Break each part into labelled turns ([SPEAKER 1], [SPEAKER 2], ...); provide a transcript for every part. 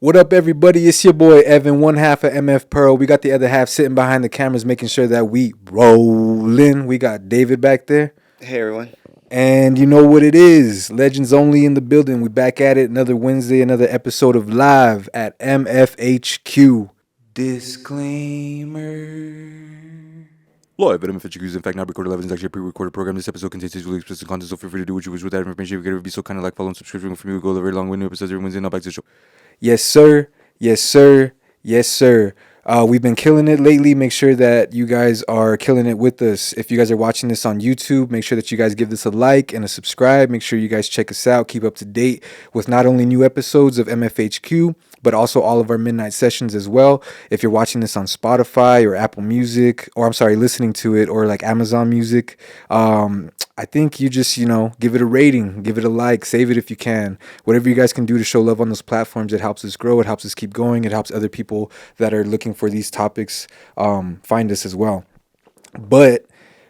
[SPEAKER 1] What up, everybody? It's your boy Evan, one half of MF Pearl. We got the other half sitting behind the cameras, making sure that we rollin'. We got David back there,
[SPEAKER 2] Hey everyone.
[SPEAKER 1] and you know what it is. Legends only in the building. We back at it. Another Wednesday, another episode of Live at MFHQ. Disclaimer. Live at MFHQ is in fact not recorded live. It's actually a pre-recorded program. This episode contains really explicit content, so feel free to do what you wish with that information. If you're going to be so kind of like, follow, and subscribe. For me, we go a very long way. New episodes every Wednesday. Now back to the show. Yes, sir. Yes, sir. Yes, sir. We've been killing it lately. Make sure that you guys are killing it with us. If you guys are watching this on YouTube, make sure that you guys give this a like and a subscribe. Make sure you guys check us out. Keep up to date with not only new episodes of MFHQ, but also all of our midnight sessions as well. If you're watching this on Spotify or Apple Music, or I'm sorry, listening to it, or like Amazon Music, I think you just, give it a rating, give it a like, save it if you can. Whatever you guys can do to show love on those platforms, it helps us grow, it helps us keep going, it helps other people that are looking for these topics find us as well. But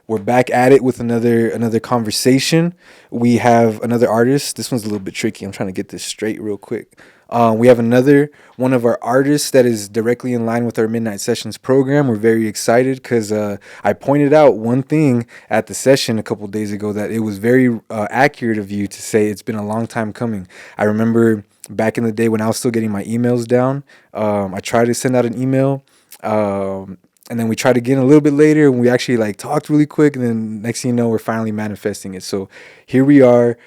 [SPEAKER 1] we're back at it with another conversation. We have another artist. This one's a little bit tricky. I'm trying to get this straight real quick. We have another one of our artists that is directly in line with our Midnight Sessions program. We're very excited because I pointed out one thing at the session a couple days ago that it was very accurate of you to say it's been a long time coming. I remember back in the day when I was still getting my emails down, I tried to send out an email. And then we tried again a little bit later, and we actually talked really quick. And then next thing you know, we're finally manifesting it. So here we are.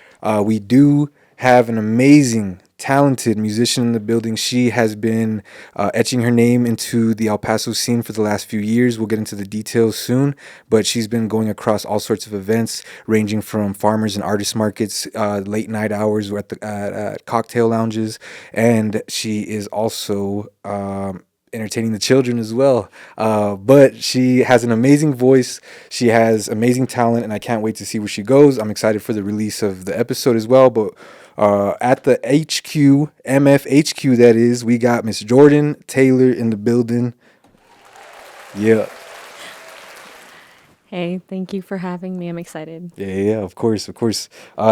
[SPEAKER 1] We do have an amazing, talented musician in the building. She has been etching her name into the El Paso scene for the last few years. We'll get into the details soon, but she's been going across all sorts of events, ranging from farmers and artist markets, late night hours at cocktail lounges, and she is also entertaining the children as well. But she has an amazing voice. She has amazing talent, and I can't wait to see where she goes. I'm excited for the release of the episode as well. But at the HQ, MFHQ, that is, we got Miss Jordan Taylor in the building. Yeah.
[SPEAKER 3] Hey, thank you for having me. I'm excited.
[SPEAKER 1] Yeah, of course.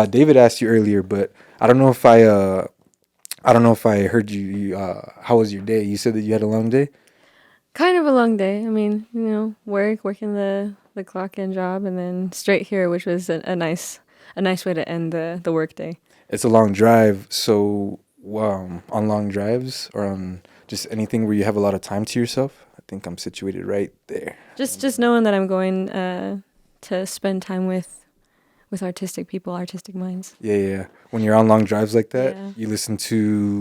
[SPEAKER 1] David asked you earlier, but I don't know if I heard you. How was your day? You said that you had a long day.
[SPEAKER 3] Kind of a long day. I mean, working the clock in job, and then straight here, which was a nice way to end the work day.
[SPEAKER 1] It's a long drive. So on long drives or on just anything where you have a lot of time to yourself, I think I'm situated right there.
[SPEAKER 3] Just knowing that I'm going to spend time with artistic people, artistic minds.
[SPEAKER 1] Yeah. When you're on long drives like that,
[SPEAKER 3] Yeah.
[SPEAKER 1] you listen to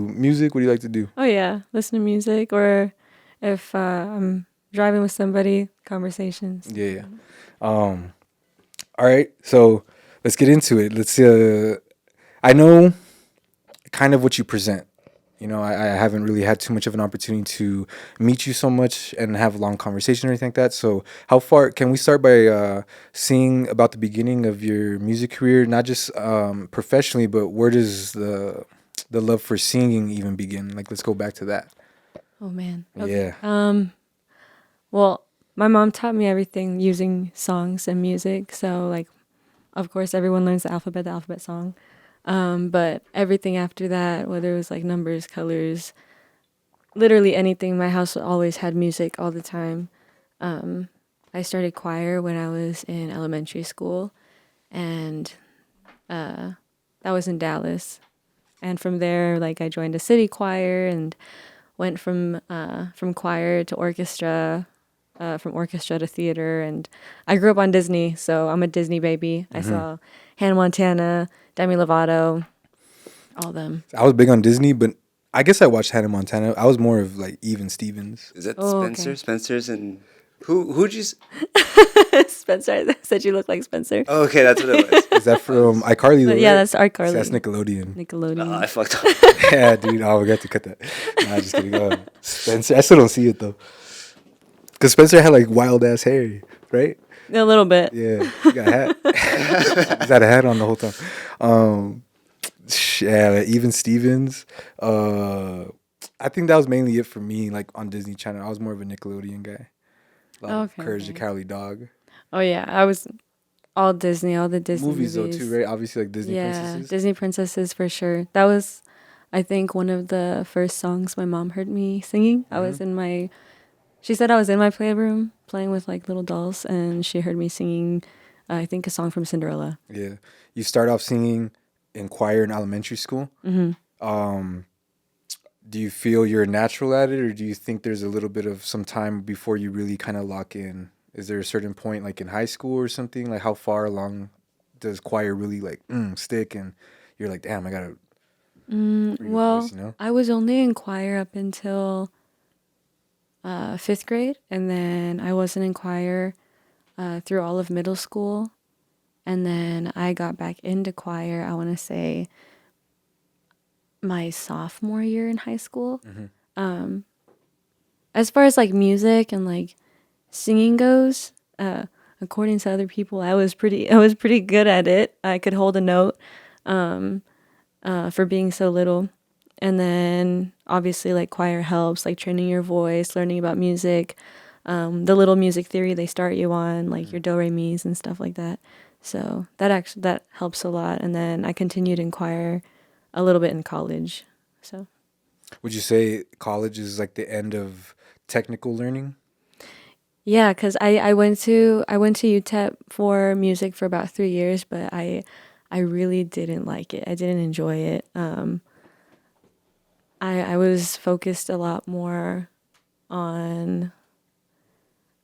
[SPEAKER 1] music. What do you like to do?
[SPEAKER 3] Oh yeah, listen to music, or if I'm driving with somebody, conversations.
[SPEAKER 1] Yeah. All right. So let's get into it. I know kind of what you present. I haven't really had too much of an opportunity to meet you so much and have a long conversation or anything like that. So how far can we start by seeing about the beginning of your music career, not just professionally, but where does the love for singing even begin? Let's go back to that.
[SPEAKER 3] Oh man. Okay.
[SPEAKER 1] Yeah.
[SPEAKER 3] Well, my mom taught me everything using songs and music. So of course, everyone learns the alphabet song. But everything after that, whether it was numbers, colors, literally anything, my house always had music all the time. I started choir when I was in elementary school, and that was in Dallas. And from there, I joined a city choir and went from choir to orchestra, from orchestra to theater. And I grew up on Disney, so I'm a Disney baby. I saw Hannah Montana, Demi Lovato, all them.
[SPEAKER 1] I was big on Disney, but I guess I watched Hannah Montana. I was more of Even Stevens.
[SPEAKER 2] Is that
[SPEAKER 3] Oh,
[SPEAKER 2] Spencer?
[SPEAKER 3] okay.
[SPEAKER 2] Spencer's and who'd you?
[SPEAKER 3] Spencer said you look like Spencer.
[SPEAKER 2] Oh, okay, that's what it was.
[SPEAKER 1] Is that from iCarly? Though,
[SPEAKER 3] But yeah,
[SPEAKER 1] right?
[SPEAKER 3] that's iCarly.
[SPEAKER 1] That's Nickelodeon.
[SPEAKER 3] Nickelodeon.
[SPEAKER 2] I fucked up.
[SPEAKER 1] Yeah, dude. Oh, we got to cut that. Nah, just kidding. Spencer. I still don't see it though. Cause Spencer had wild ass hair, right?
[SPEAKER 3] A little bit.
[SPEAKER 1] Yeah, he got a hat. He's had a hat on the whole time. Yeah, Even Stevens. I think that was mainly it for me. On Disney Channel, I was more of a Nickelodeon guy.
[SPEAKER 3] Okay,
[SPEAKER 1] Courage the
[SPEAKER 3] okay.
[SPEAKER 1] Cowardly Dog.
[SPEAKER 3] Oh yeah, I was all Disney, all the Disney
[SPEAKER 1] Movies
[SPEAKER 3] movies.
[SPEAKER 1] though too, right? Obviously, Disney
[SPEAKER 3] yeah,
[SPEAKER 1] princesses.
[SPEAKER 3] Disney princesses for sure. That was I think one of the first songs my mom heard me singing, I was in my, she said I was in my playroom playing with like little dolls, and she heard me singing, I think a song from Cinderella.
[SPEAKER 1] Yeah. You start off singing in choir in elementary school. Um, do you feel you're natural at it, or do you think there's a little bit of some time before you really kind of lock in? Is there a certain point, like in high school or something? Like how far along does choir really like stick, and you're like, damn, I gotta read a
[SPEAKER 3] Well,
[SPEAKER 1] voice, you know?
[SPEAKER 3] I was only in choir up until 5th grade, and then I wasn't in choir through all of middle school. And then I got back into choir, I want to say my sophomore year in high school. As far as like music and like singing goes, according to other people, I was pretty good at it. I could hold a note for being so little. And then obviously like choir helps, like training your voice, learning about music, the little music theory they start you on, like your do re mi's and stuff like that. So that helps a lot. And then I continued in choir a little bit in college. So
[SPEAKER 1] Would you say college is like the end of technical learning?
[SPEAKER 3] yeah, because I went to UTEP for music for about 3 years, but I really didn't like it. I didn't enjoy it. I was focused a lot more on,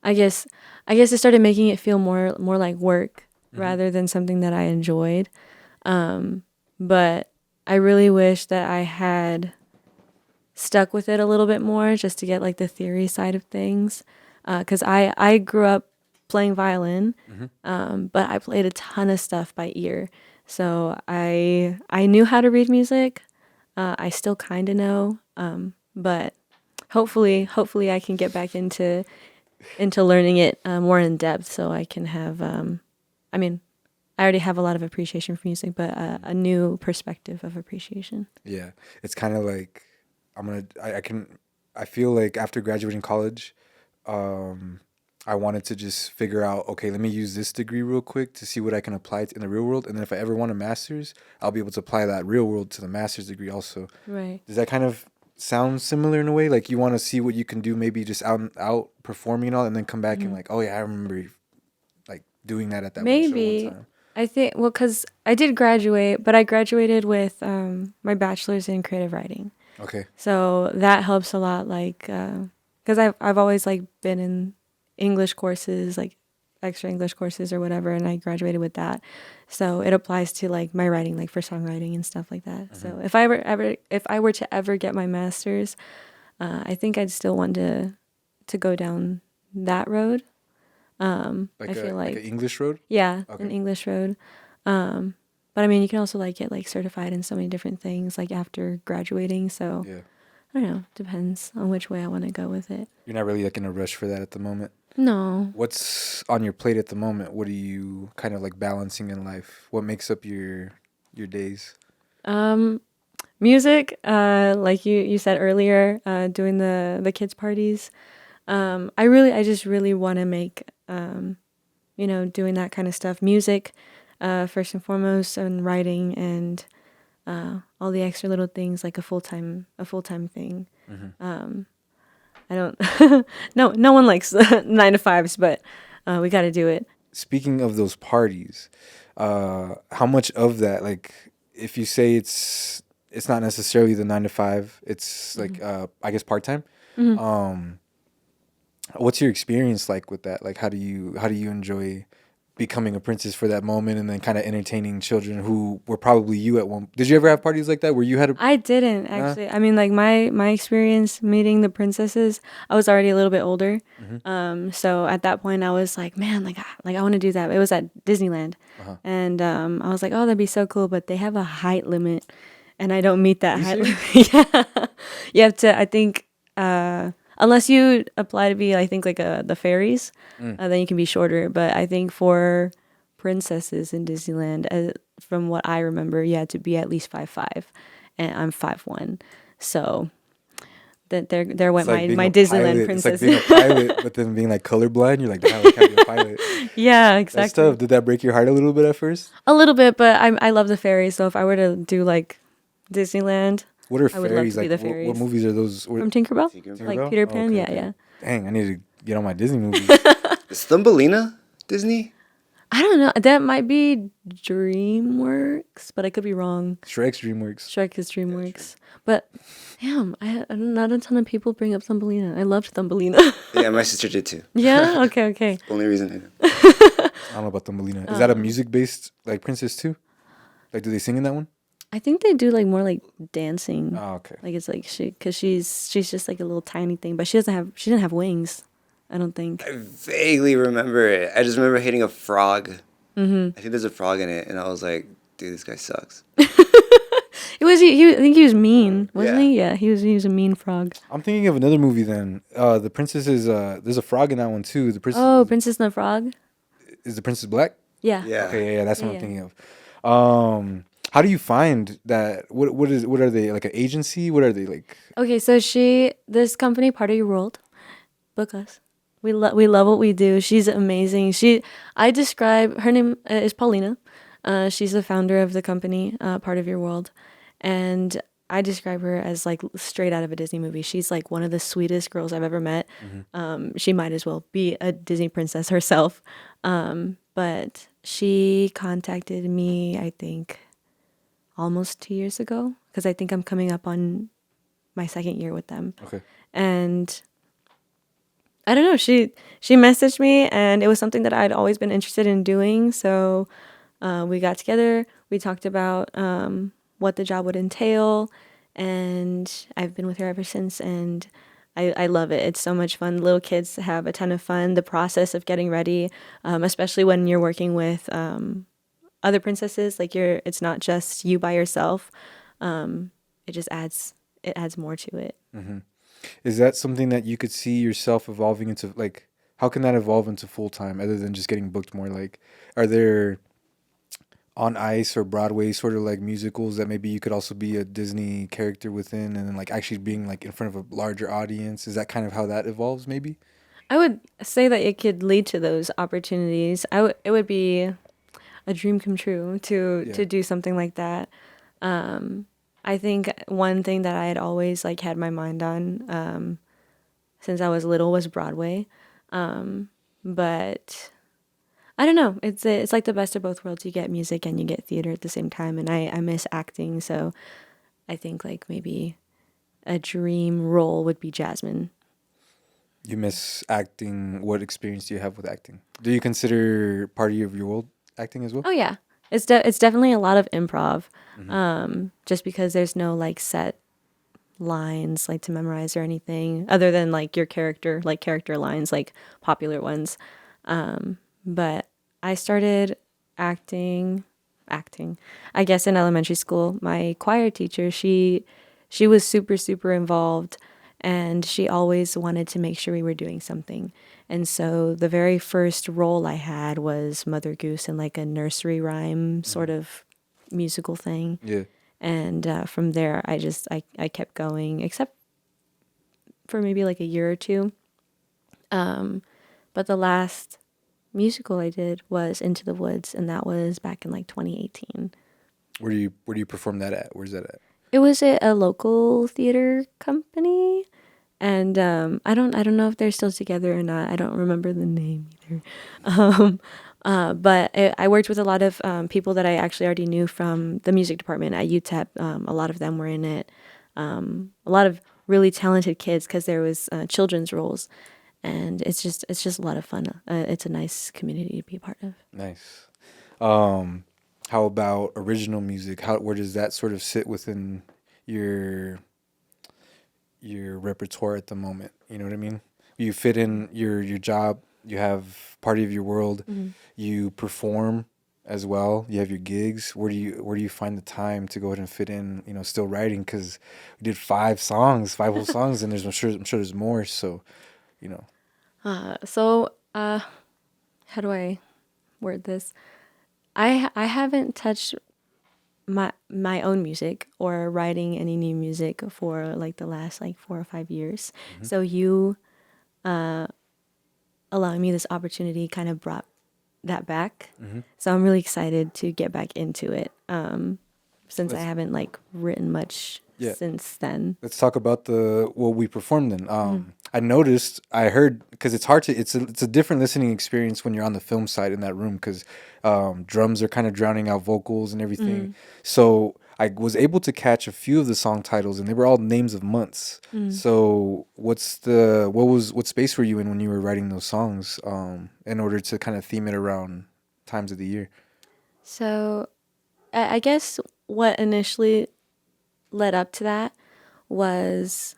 [SPEAKER 3] I guess it started making it feel more like work rather than something that I enjoyed. But I really wish that I had stuck with it a little bit more just to get like the theory side of things. Because I grew up playing violin, but I played a ton of stuff by ear. So I knew how to read music. I still kind of know, but hopefully I can get back into learning it more in depth, so I can have. I mean, I already have a lot of appreciation for music, but a new perspective of appreciation.
[SPEAKER 1] Yeah, it's kind of like I feel like after graduating college, I wanted to just figure out, okay, let me use this degree real quick to see what I can apply in the real world, and then if I ever want a master's, I'll be able to apply that real world to the master's degree also.
[SPEAKER 3] Right.
[SPEAKER 1] Does that kind of sound similar in a way? Like you want to see what you can do, maybe just out performing and all, and then come back and like, oh yeah, I remember like doing that at that one show
[SPEAKER 3] Maybe.
[SPEAKER 1] one time.
[SPEAKER 3] I think, well, because I did graduate, but I graduated with my bachelor's in creative writing.
[SPEAKER 1] Okay.
[SPEAKER 3] So that helps a lot, like, because I've always like been in English courses, like extra English courses or whatever, and I graduated with that. So it applies to like my writing, like for songwriting and stuff like that. So if I were to ever get my master's, I think I'd still want to go down that road. I feel
[SPEAKER 1] like an English road.
[SPEAKER 3] yeah,
[SPEAKER 1] Okay.
[SPEAKER 3] an English road. But I mean, you can also like get like certified in so many different things like after graduating. So
[SPEAKER 1] Yeah.
[SPEAKER 3] I don't know, depends on which way I want to go with it.
[SPEAKER 1] You're not really like in a rush for that at the moment.
[SPEAKER 3] No.
[SPEAKER 1] What's on your plate at the moment? What are you kind of like balancing in life? What makes up your days?
[SPEAKER 3] Music, like you said earlier, doing the kids parties. I just really want to make, doing that kind of stuff. Music, first and foremost, and writing and all the extra little things like a full-time thing. I don't no one likes 9 to 5s, but we got to do it.
[SPEAKER 1] Speaking of those parties, how much of that, like, if you say it's not necessarily the 9 to 5, it's like I guess part-time. What's your experience like with that? Like, how do you enjoy becoming a princess for that moment and then kind of entertaining children who were probably you at one? Did you ever have parties like that where you had a?
[SPEAKER 3] I didn't actually. I mean, like my experience meeting the princesses, I was already a little bit older. So at that point, I was like, man, I want to do that. It was at Disneyland, and I was like, oh, that'd be so cool. But they have a height limit, and I don't meet that height limit. Yeah, you have to. I think unless you apply to be, I think like the fairies, then you can be shorter. But I think for princesses in Disneyland, from what I remember, you had to be at least 5'5", and I'm 5'1", so that there went my Disneyland princess.
[SPEAKER 1] It's like being a pilot, but then being like colorblind. You're like, I can't be a pilot.
[SPEAKER 3] Yeah, exactly.
[SPEAKER 1] That's tough. Did that break your heart a little bit at first?
[SPEAKER 3] A little bit, but I love the fairies. So if I were to do like Disneyland,
[SPEAKER 1] What are
[SPEAKER 3] I would love
[SPEAKER 1] fairies
[SPEAKER 3] to be
[SPEAKER 1] like?
[SPEAKER 3] the
[SPEAKER 1] What
[SPEAKER 3] fairies.
[SPEAKER 1] movies are those?
[SPEAKER 3] From Tinkerbell?
[SPEAKER 2] Tinkerbell.
[SPEAKER 3] Like
[SPEAKER 1] Tinkerbell?
[SPEAKER 3] Peter Pan?
[SPEAKER 1] Okay,
[SPEAKER 3] Yeah,
[SPEAKER 1] okay.
[SPEAKER 3] yeah.
[SPEAKER 1] Dang, I need to get on my Disney movies.
[SPEAKER 2] Is Thumbelina Disney?
[SPEAKER 3] I don't know. That might be DreamWorks, but I could be wrong.
[SPEAKER 1] Shrek's DreamWorks.
[SPEAKER 3] Shrek is DreamWorks. But damn, not a ton of people bring up Thumbelina. I loved Thumbelina.
[SPEAKER 2] Yeah, my sister did too.
[SPEAKER 3] Yeah? Okay, okay.
[SPEAKER 2] Only reason I know.
[SPEAKER 1] I don't know about Thumbelina. Is that a music based like princess too? Like, do they sing in that one?
[SPEAKER 3] I think they do like more like dancing.
[SPEAKER 1] Oh, okay.
[SPEAKER 3] Like it's like because she's just like a little tiny thing, but she didn't have wings. I don't think.
[SPEAKER 2] I vaguely remember it. I just remember hitting a frog. I think there's a frog in it, and I was like, dude, this guy sucks.
[SPEAKER 3] It was I think he was mean, wasn't
[SPEAKER 2] Yeah.
[SPEAKER 3] he? Yeah, he was a mean frog.
[SPEAKER 1] I'm thinking of another movie then. The princess is there's a frog in that one too. The princess
[SPEAKER 3] Oh, Princess and the Frog.
[SPEAKER 1] is the princess black?
[SPEAKER 3] Yeah.
[SPEAKER 2] Yeah.
[SPEAKER 1] Okay, yeah, that's what
[SPEAKER 3] Yeah.
[SPEAKER 1] I'm thinking of. How do you find that? What are they, like an agency? What are they like?
[SPEAKER 3] Okay, so this company, Part of Your World, book us. We love what we do. She's amazing. I describe her name is Paulina. She's the founder of the company, Part of Your World, and I describe her as like straight out of a Disney movie. She's like one of the sweetest girls I've ever met. She might as well be a Disney princess herself. But she contacted me, I think, almost 2 years ago, because I think I'm coming up on my second year with them.
[SPEAKER 1] Okay.
[SPEAKER 3] And I don't know, she messaged me, and it was something that I'd always been interested in doing. So we got together, we talked about what the job would entail, and I've been with her ever since, and I love it. It's so much fun. Little kids have a ton of fun. The process of getting ready, especially when you're working with other princesses, like it's not just you by yourself. It adds more to it.
[SPEAKER 1] Is that something that you could see yourself evolving into? Like, how can that evolve into full time other than just getting booked more? Like, are there on ice or Broadway sort of like musicals that maybe you could also be a Disney character within, and then like actually being like in front of a larger audience? Is that kind of how that evolves maybe?
[SPEAKER 3] I would say that it could lead to those opportunities. It would be a dream come true to do something like that. I think one thing that I had always like had my mind on since I was little was Broadway. But I don't know. It's like the best of both worlds. You get music and you get theater at the same time, and I miss acting, so I think like maybe a dream role would be Jasmine.
[SPEAKER 1] You miss acting. What experience do you have with acting? Do you consider Part of Your World acting as well?
[SPEAKER 3] Oh yeah. It's definitely a lot of improv. Just because there's no like set lines like to memorize or anything other than like your character lines, like popular ones. But I started acting, I guess, in elementary school. My choir teacher, she was super, super involved, and she always wanted to make sure we were doing something. And so the very first role I had was Mother Goose in like a nursery rhyme sort of musical thing.
[SPEAKER 1] Yeah.
[SPEAKER 3] And from there, I kept going, except for maybe like a year or two. But the last musical I did was Into the Woods, and that was back in like 2018.
[SPEAKER 1] Where do you perform that at? Where's that at?
[SPEAKER 3] It was a local theater company, and I don't know if they're still together or not. I don't remember the name either. But I worked with a lot of people that I actually already knew from the music department at UTEP. A lot of them were in it. A lot of really talented kids, because there was children's roles, and it's just a lot of fun. It's a nice community to be a part of.
[SPEAKER 1] Nice. How about original music? Where does that sort of sit within your repertoire at the moment? You know what I mean? You fit in your job. You have Part of Your World. You perform as well. You have your gigs. Where do you find the time to go ahead and fit in? You know, still writing, because we did 5 whole songs, and I'm sure there's more. So, you know.
[SPEAKER 3] How do I word this? I haven't touched my own music or writing any new music for like the last like 4 or 5 years. So you allowing me this opportunity kind of brought that back. So I'm really excited to get back into it. Since I haven't like written much since then.
[SPEAKER 1] Let's talk about what we performed then. I heard, because it's hard to, it's a different listening experience when you're on the film side in that room, because drums are kind of drowning out vocals and everything. So I was able to catch a few of the song titles, and they were all names of months. So what space were you in when you were writing those songs, in order to kind of theme it around times of the year?
[SPEAKER 3] So I guess what initially led up to that was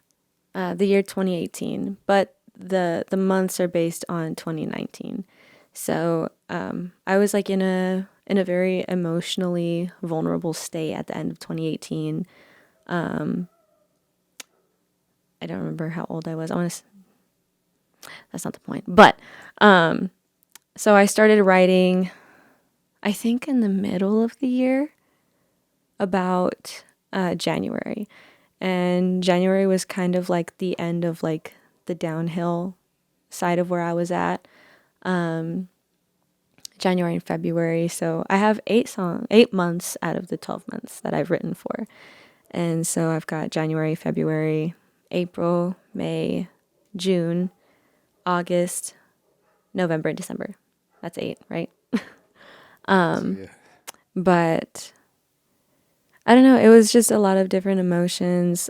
[SPEAKER 3] the year 2018, but the months are based on 2019. So I was like in a very emotionally vulnerable state at the end of 2018. I don't remember how old I was. That's not the point. But so I started writing, I think in the middle of the year, about January. And January was kind of like the end of like the downhill side of where I was at. January and February. So I have 8 months out of the 12 months that I've written for. And so I've got January, February, April, May, June, August, November, and December. That's 8, right? But I don't know. It was just a lot of different emotions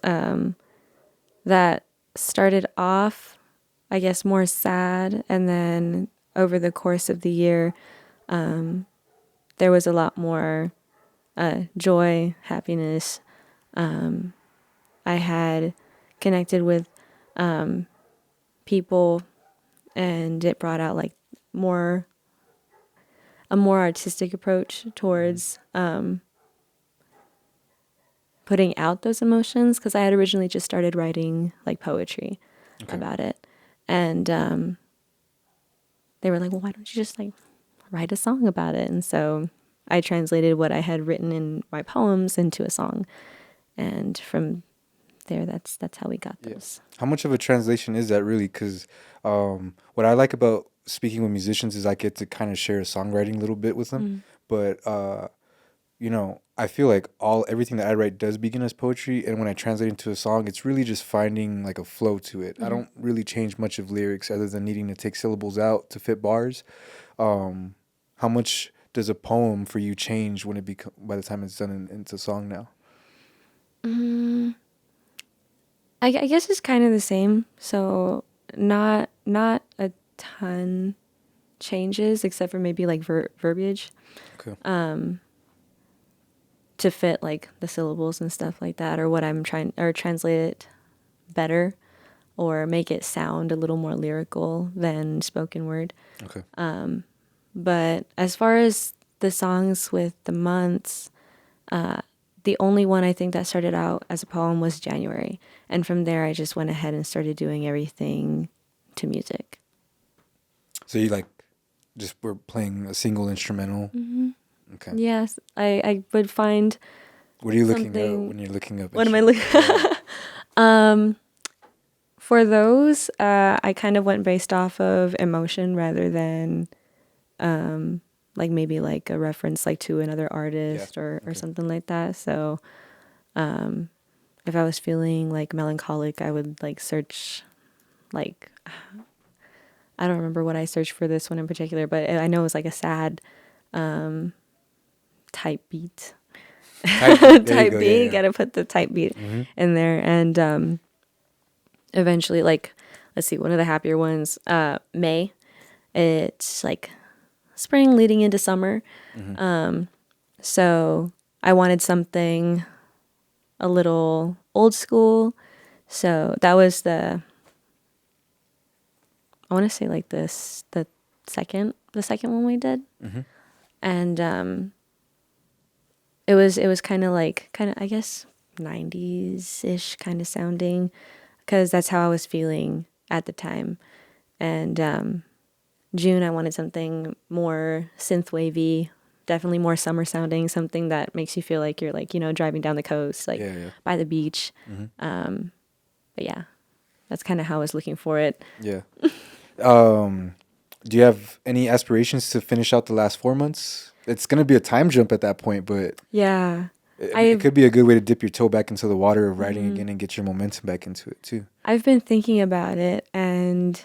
[SPEAKER 3] that started off, I guess, more sad. And then over the course of the year, there was a lot more joy, happiness. I had connected with people, and it brought out like a more artistic approach towards putting out those emotions, because I had originally just started writing like poetry about it, and they were like, well, why don't you just like write a song about it? And so I translated what I had written in my poems into a song, and from there, that's how we got those.
[SPEAKER 1] How much of a translation is that really? Because what I like about speaking with musicians is I get to kind of share a songwriting a little bit with them. But I feel like everything that I write does begin as poetry, and when I translate into a song, it's really just finding like a flow to it. I don't really change much of lyrics other than needing to take syllables out to fit bars. How much does a poem for you change when by the time it's done into a song now?
[SPEAKER 3] I guess it's kind of the same. So not a ton changes, except for maybe like verbiage.
[SPEAKER 1] Okay.
[SPEAKER 3] To fit like the syllables and stuff like that, or what I'm trying, or translate it better, or make it sound a little more lyrical than spoken word.
[SPEAKER 1] Okay.
[SPEAKER 3] But as far as the songs with the months, the only one I think that started out as a poem was January. And from there, I just went ahead and started doing everything to music.
[SPEAKER 1] So you just were playing a single instrumental? Okay.
[SPEAKER 3] Yes, I would find.
[SPEAKER 1] What are you looking at when you're looking up?
[SPEAKER 3] What am I looking? For those, I kind of went based off of emotion rather than, like maybe like a reference like to another artist or something like that. So, if I was feeling like melancholic, I would like search, like, I don't remember what I searched for this one in particular, but I know it was like a sad, type beat. Type beat. Yeah. Gotta put the type beat in there, and eventually, like, let's see, one of the happier ones, May. It's like spring leading into summer. So I wanted something a little old school. So that was I want to say like the second one we did. And it was kind of I guess 90s-ish kind of sounding, because that's how I was feeling at the time. And June, I wanted something more synth wavy, definitely more summer sounding, something that makes you feel like you're like, driving down the coast, like by the beach. But yeah, that's kind of how I was looking for it.
[SPEAKER 1] Yeah. Do you have any aspirations to finish out the last 4 months? It's going to be a time jump at that point, but...
[SPEAKER 3] Yeah.
[SPEAKER 1] It could be a good way to dip your toe back into the water of writing again and get your momentum back into it too.
[SPEAKER 3] I've been thinking about it, and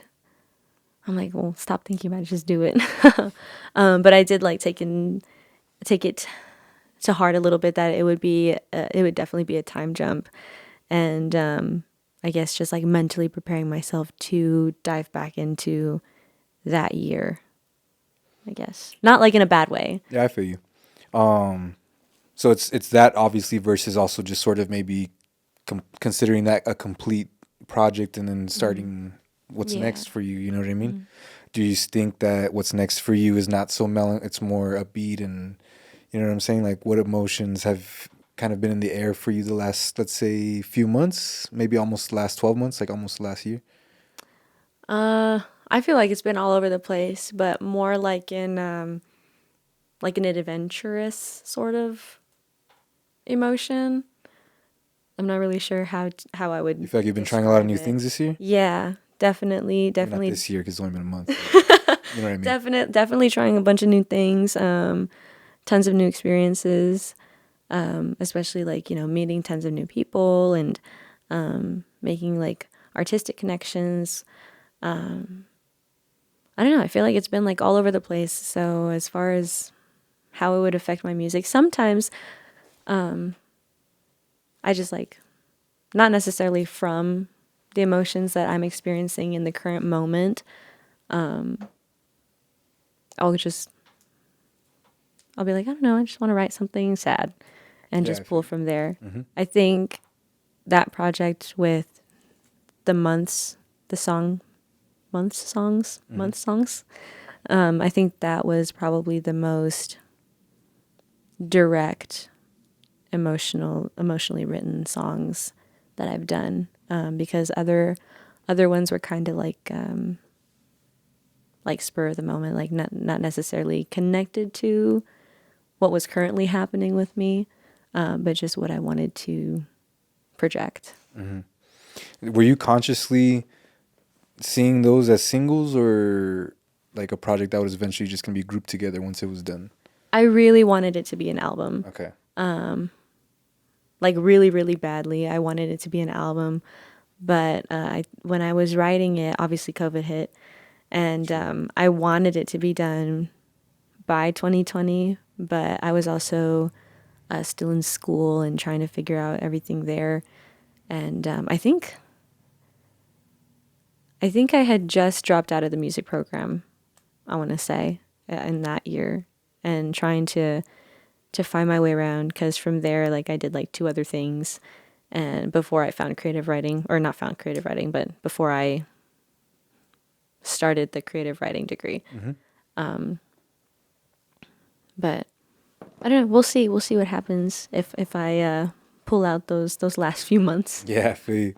[SPEAKER 3] I'm like, well, stop thinking about it, just do it. But I did like take it to heart a little bit that it would definitely be a time jump, and I guess just like mentally preparing myself to dive back into that year. I guess not like in a bad way.
[SPEAKER 1] Yeah, I feel you. So it's that obviously versus also just sort of maybe considering that a complete project and then starting what's next for you. You know what I mean? Do you think that what's next for you is not so it's more upbeat and you know what I'm saying? Like what emotions have kind of been in the air for you the last, let's say, few months, maybe almost the last 12 months, like almost last year?
[SPEAKER 3] I feel like it's been all over the place, but more like in like an adventurous sort of emotion. I'm not really sure how I would.
[SPEAKER 1] You feel like you've been trying a lot of new
[SPEAKER 3] describe it.
[SPEAKER 1] things this year?
[SPEAKER 3] Yeah, definitely.
[SPEAKER 1] Not this year because it's only been a month. You know what I mean?
[SPEAKER 3] Definitely trying a bunch of new things. Tons of new experiences. Especially like meeting tons of new people and making like artistic connections. I don't know. I feel like it's been like all over the place. So as far as how it would affect my music, sometimes I just like, not necessarily from the emotions that I'm experiencing in the current moment. I'll be like, I don't know, I just want to write something sad and just pull from there. I think that project with the months songs, I think that was probably the most direct, emotionally written songs that I've done, because other ones were kind of like spur of the moment, like not necessarily connected to what was currently happening with me, but just what I wanted to project.
[SPEAKER 1] Were you consciously seeing those as singles or like a project that was eventually just going to be grouped together once it was done?
[SPEAKER 3] I really wanted it to be an album.
[SPEAKER 1] Okay.
[SPEAKER 3] Like really, really badly. I wanted it to be an album. But when I was writing it, obviously COVID hit. And I wanted it to be done by 2020. But I was also still in school and trying to figure out everything there. And I think I had just dropped out of the music program, I want to say, in that year. And trying to find my way around, because from there, like I did like 2 other things, and before I found creative writing, or not found creative writing, but before I started the creative writing degree. But I don't know. We'll see what happens if I pull out those last few months.
[SPEAKER 1] Yeah, I feel you.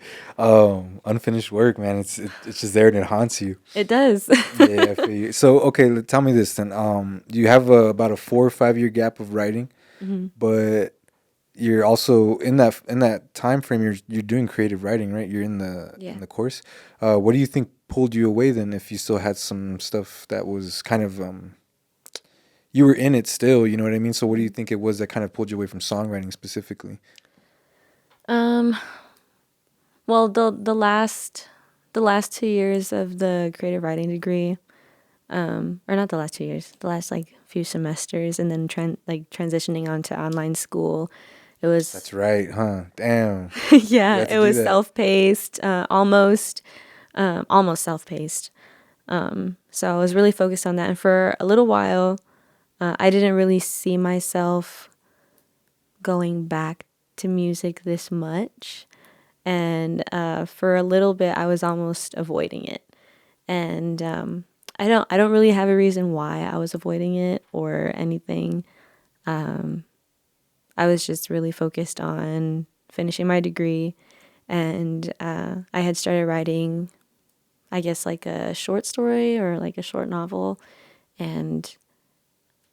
[SPEAKER 1] Unfinished work, man. It's just there and it haunts you.
[SPEAKER 3] It does.
[SPEAKER 1] Yeah, I feel you. So, okay, tell me this then. You have about a 4 or 5 year gap of writing, but you're also in that time frame. You're doing creative writing, right? You're in the course. What do you think pulled you away then? If you still had some stuff that was kind of you were in it still, you know what I mean? So, what do you think it was that kind of pulled you away from songwriting specifically?
[SPEAKER 3] Well, the last 2 years of the creative writing degree, or not the last 2 years, the last like few semesters, and then transitioning onto online school, it was.
[SPEAKER 1] That's right, huh? Damn.
[SPEAKER 3] Yeah, it was self-paced, almost self-paced. So I was really focused on that, and for a little while, I didn't really see myself going back to music this much. And for a little bit, I was almost avoiding it. And I don't really have a reason why I was avoiding it or anything. I was just really focused on finishing my degree. And I had started writing, I guess, like a short story or like a short novel, and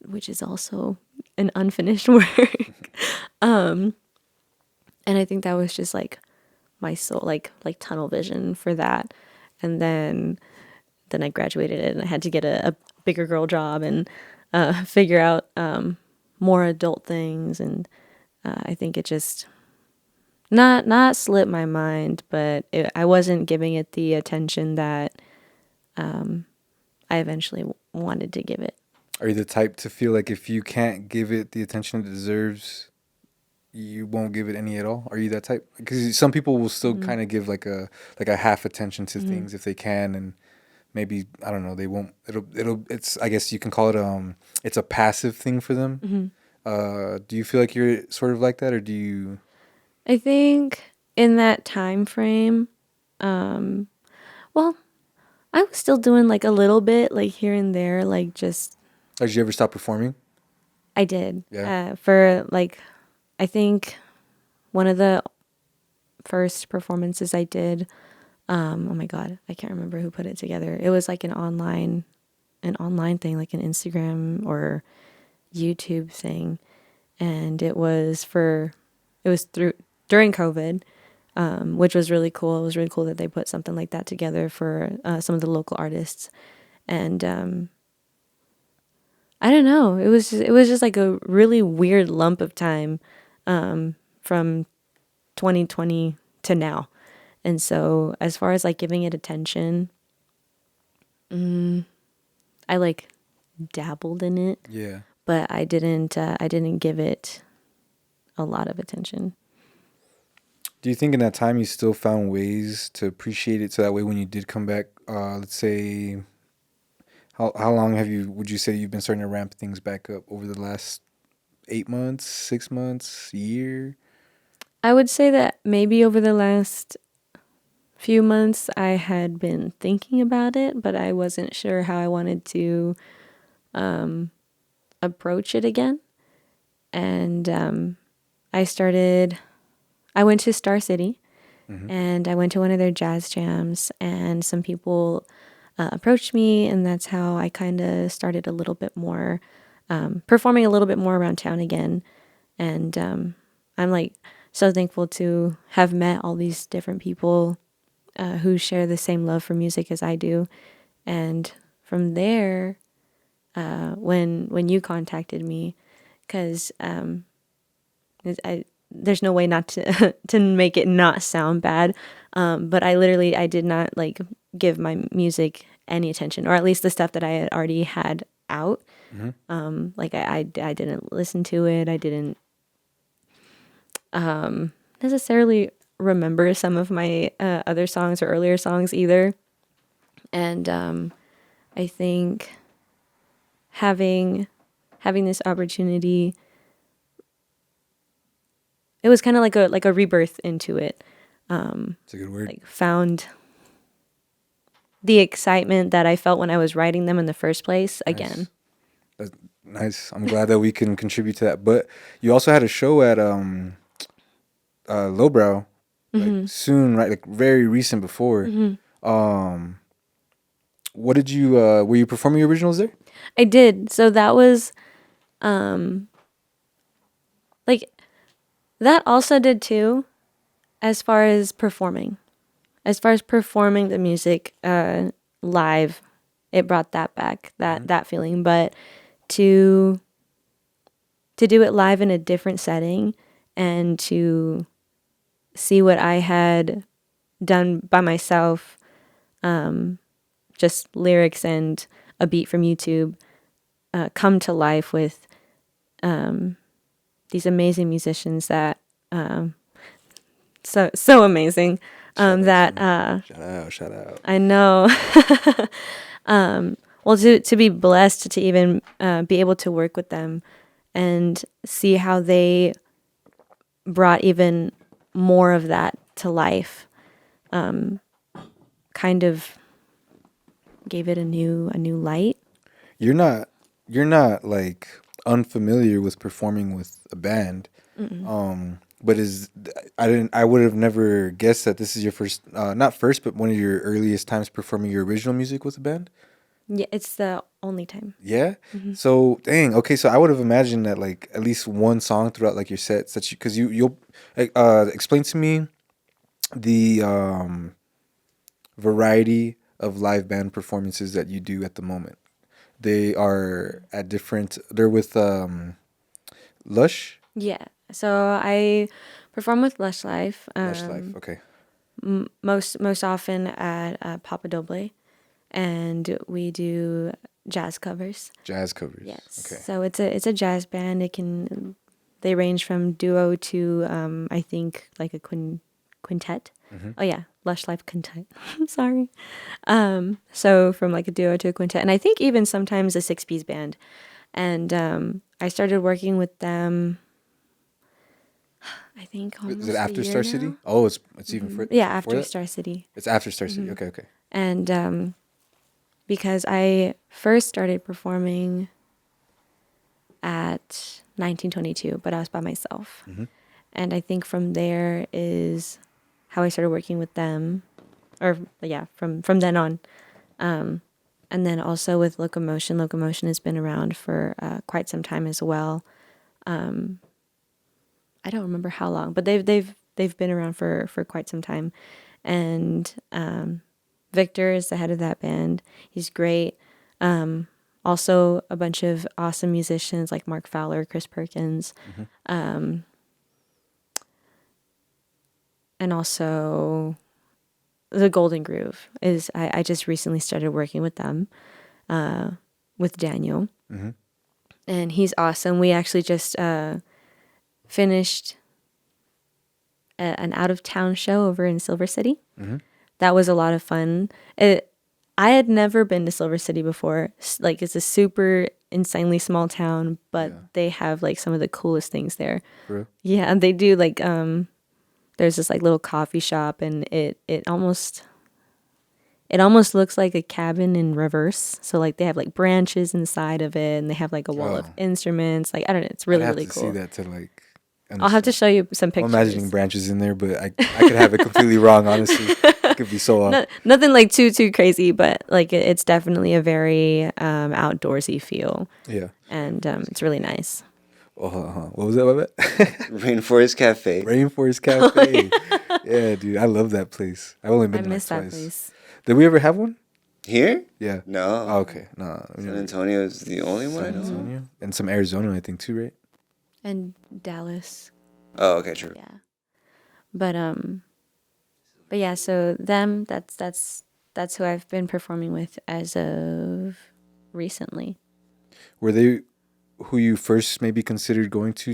[SPEAKER 3] which is also an unfinished work. And I think that was just like my soul, like tunnel vision for that. And then I graduated it, and I had to get a bigger girl job and figure out more adult things. And I think it just not slipped my mind, but I wasn't giving it the attention that I eventually wanted to give it.
[SPEAKER 1] Are you the type to feel like if you can't give it the attention it deserves, you won't give it any at all? Are you that type? Because some people will still kind of give like a half attention to things if they can, and maybe I don't know, they won't. It's I guess you can call it it's a passive thing for them. Do you feel like you're sort of like that, or do you?
[SPEAKER 3] I think in that time frame, well, I was still doing like a little bit, like here and there, like just.
[SPEAKER 1] Did you ever stop performing?
[SPEAKER 3] I did.
[SPEAKER 1] Yeah.
[SPEAKER 3] For like, I think one of the first performances I did. Oh my God, I can't remember who put it together. It was like an online thing, like an Instagram or YouTube thing, and it was during COVID, which was really cool. It was really cool that they put something like that together for some of the local artists, and I don't know. It was just like a really weird lump of time from 2020 to now. And so as far as like giving it attention, I like dabbled in it.
[SPEAKER 1] Yeah.
[SPEAKER 3] But I didn't give it a lot of attention.
[SPEAKER 1] Do you think in that time you still found ways to appreciate it so that way when you did come back, let's say, how long would you say you've been starting to ramp things back up over the last 8 months, 6 months, year?
[SPEAKER 3] I would say that maybe over the last few months I had been thinking about it, but I wasn't sure how I wanted to approach it again. And I went to Star City and I went to one of their jazz jams, and some people approached me, and that's how I kind of started a little bit more performing a little bit more around town again. And I'm like so thankful to have met all these different people who share the same love for music as I do. And from there, when you contacted me, because there's no way not to to make it not sound bad, but I did not like give my music any attention, or at least the stuff that I had already had out. Like I didn't listen to it. I didn't necessarily remember some of my other songs or earlier songs either. And I think having this opportunity, it was kind of like a rebirth into it.
[SPEAKER 1] It's a good word.
[SPEAKER 3] Like found the excitement that I felt when I was writing them in the first place again.
[SPEAKER 1] That's nice. I'm glad that we can contribute to that. But you also had a show at Lowbrow, like soon, right? Like very recent before. What did you? Were you performing your originals there?
[SPEAKER 3] I did. So that was, like, that also did too, as far as performing. As far as performing the music live, it brought that back, that feeling. But to do it live in a different setting and to see what I had done by myself, just lyrics and a beat from YouTube, come to life with these amazing musicians that so amazing. Shout
[SPEAKER 1] out.
[SPEAKER 3] I know. Well, to be blessed to even be able to work with them and see how they brought even more of that to life, kind of gave it a new light.
[SPEAKER 1] You're not like unfamiliar with performing with a band. But I would have never guessed that this is your first, not first, but one of your earliest times performing your original music with a band.
[SPEAKER 3] Yeah, it's the only time.
[SPEAKER 1] Yeah. So dang. Okay. So I would have imagined that like at least one song throughout like your sets that because you'll explain to me the variety of live band performances that you do at the moment. They are at different. They're with Lush.
[SPEAKER 3] Yeah, So I perform with Lush Life.
[SPEAKER 1] Lush Life. Okay.
[SPEAKER 3] Most often at Papa Doble, and we do jazz covers.
[SPEAKER 1] Jazz covers.
[SPEAKER 3] Yes.
[SPEAKER 1] Okay.
[SPEAKER 3] So it's a jazz band. They range from duo to I think like a quintet. Oh yeah, Lush Life quintet. Sorry. So from like a duo to a quintet, and I think even sometimes a 6-piece band. And I started working with them. I think almost
[SPEAKER 1] Is it after
[SPEAKER 3] a year
[SPEAKER 1] Star
[SPEAKER 3] now.
[SPEAKER 1] City? Oh, it's even further.
[SPEAKER 3] Yeah,
[SPEAKER 1] before
[SPEAKER 3] after
[SPEAKER 1] that?
[SPEAKER 3] Star City.
[SPEAKER 1] It's after Star City. Okay. Okay.
[SPEAKER 3] And because I first started performing at 1922, but I was by myself. And I think from there is how I started working with them, or yeah, from then on. And then also with Locomotion. Locomotion has been around for quite some time as well. I don't remember how long, but they've been around for quite some time. And Victor is the head of that band. He's great. Also a bunch of awesome musicians like Mark Fowler, Chris Perkins, and also the Golden Groove is. I just recently started working with them, with Daniel, and he's awesome. We actually just finished an out of town show over in Silver City. That was a lot of fun. I had never been to Silver City before. Like, it's a super insanely small town, but they have like some of the coolest things there.
[SPEAKER 1] For real?
[SPEAKER 3] Yeah, and they do like there's this like little coffee shop, and it almost looks like a cabin in reverse. So like they have like branches inside of it, and they have like a wall of instruments. Like, I don't know, it's really
[SPEAKER 1] I'd have
[SPEAKER 3] really
[SPEAKER 1] to
[SPEAKER 3] cool.
[SPEAKER 1] see that to like.
[SPEAKER 3] I'll have to show you some
[SPEAKER 1] I'm
[SPEAKER 3] pictures.
[SPEAKER 1] imagining branches in there, but I could have it completely wrong. Honestly, it could be so off.
[SPEAKER 3] Nothing like too crazy, but like it's definitely a very outdoorsy feel.
[SPEAKER 1] Yeah.
[SPEAKER 3] And it's really nice.
[SPEAKER 1] What was that about?
[SPEAKER 2] Rainforest Cafe.
[SPEAKER 1] Rainforest Cafe. Yeah, dude, I love that place. I've only been
[SPEAKER 3] I
[SPEAKER 1] there
[SPEAKER 3] miss
[SPEAKER 1] like
[SPEAKER 3] that
[SPEAKER 1] twice.
[SPEAKER 3] place.
[SPEAKER 1] Did we ever have one?
[SPEAKER 2] Here?
[SPEAKER 1] Yeah.
[SPEAKER 2] No.
[SPEAKER 1] Oh, okay. No.
[SPEAKER 2] San Antonio is the only one I know.
[SPEAKER 1] Antonio and some Arizona, I think too, right?
[SPEAKER 3] And Dallas.
[SPEAKER 2] Oh, okay, true.
[SPEAKER 3] Yeah. But yeah, so them, that's who I've been performing with as of recently.
[SPEAKER 1] Were they who you first maybe considered going to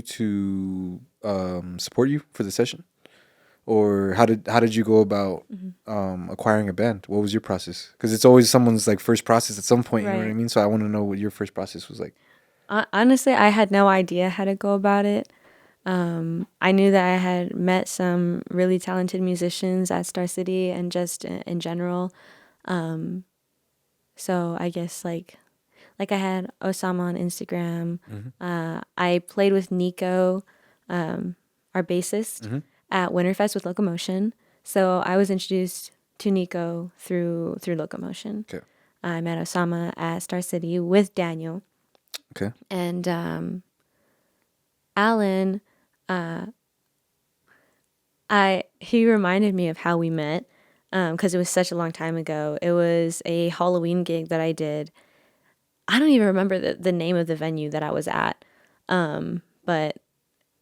[SPEAKER 1] support you for the session? Or how did you go about acquiring a band? What was your process? Because it's always someone's like first process at some point. You know what I
[SPEAKER 3] Right.
[SPEAKER 1] mean? So I want to know what your first process was like.
[SPEAKER 3] Honestly, I had no idea how to go about it. I knew that I had met some really talented musicians at Star City and just in general. So I guess like I had Osama on Instagram. I played with Nico, our bassist, at Winterfest with Locomotion. So I was introduced to Nico through Locomotion.
[SPEAKER 1] Okay.
[SPEAKER 3] I met Osama at Star City with Daniel.
[SPEAKER 1] Okay.
[SPEAKER 3] And Alan, he reminded me of how we met, because it was such a long time ago. It was a Halloween gig that I did. I don't even remember the name of the venue that I was at, but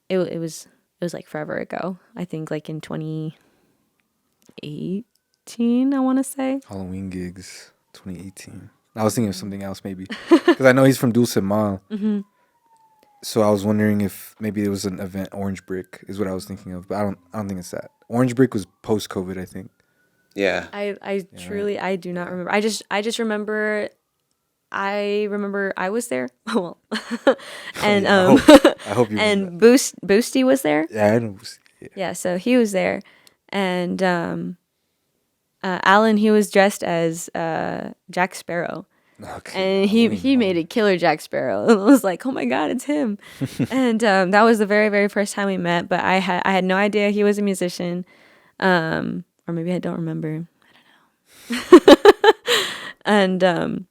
[SPEAKER 3] it was like forever ago. I think like in 2018, I want to say.
[SPEAKER 1] Halloween gigs, 2018. I was thinking of something else maybe. Because I know he's from Dulce Mal. So I was wondering if maybe it was an event, Orange Brick is what I was thinking of. But I don't think it's that. Orange Brick was post-COVID, I think.
[SPEAKER 2] Yeah.
[SPEAKER 3] I truly, I do not remember. I just remember, I was there. Well, and
[SPEAKER 1] I hope you remember
[SPEAKER 3] and Boosty was there.
[SPEAKER 1] Yeah, I know.
[SPEAKER 3] Yeah, so he was there, and Alan, he was dressed as Jack Sparrow.
[SPEAKER 1] Okay.
[SPEAKER 3] And he made a killer Jack Sparrow. I was like, oh my God, it's him. And that was the very, very first time we met. But I had no idea he was a musician. Or maybe I don't remember. I don't know. And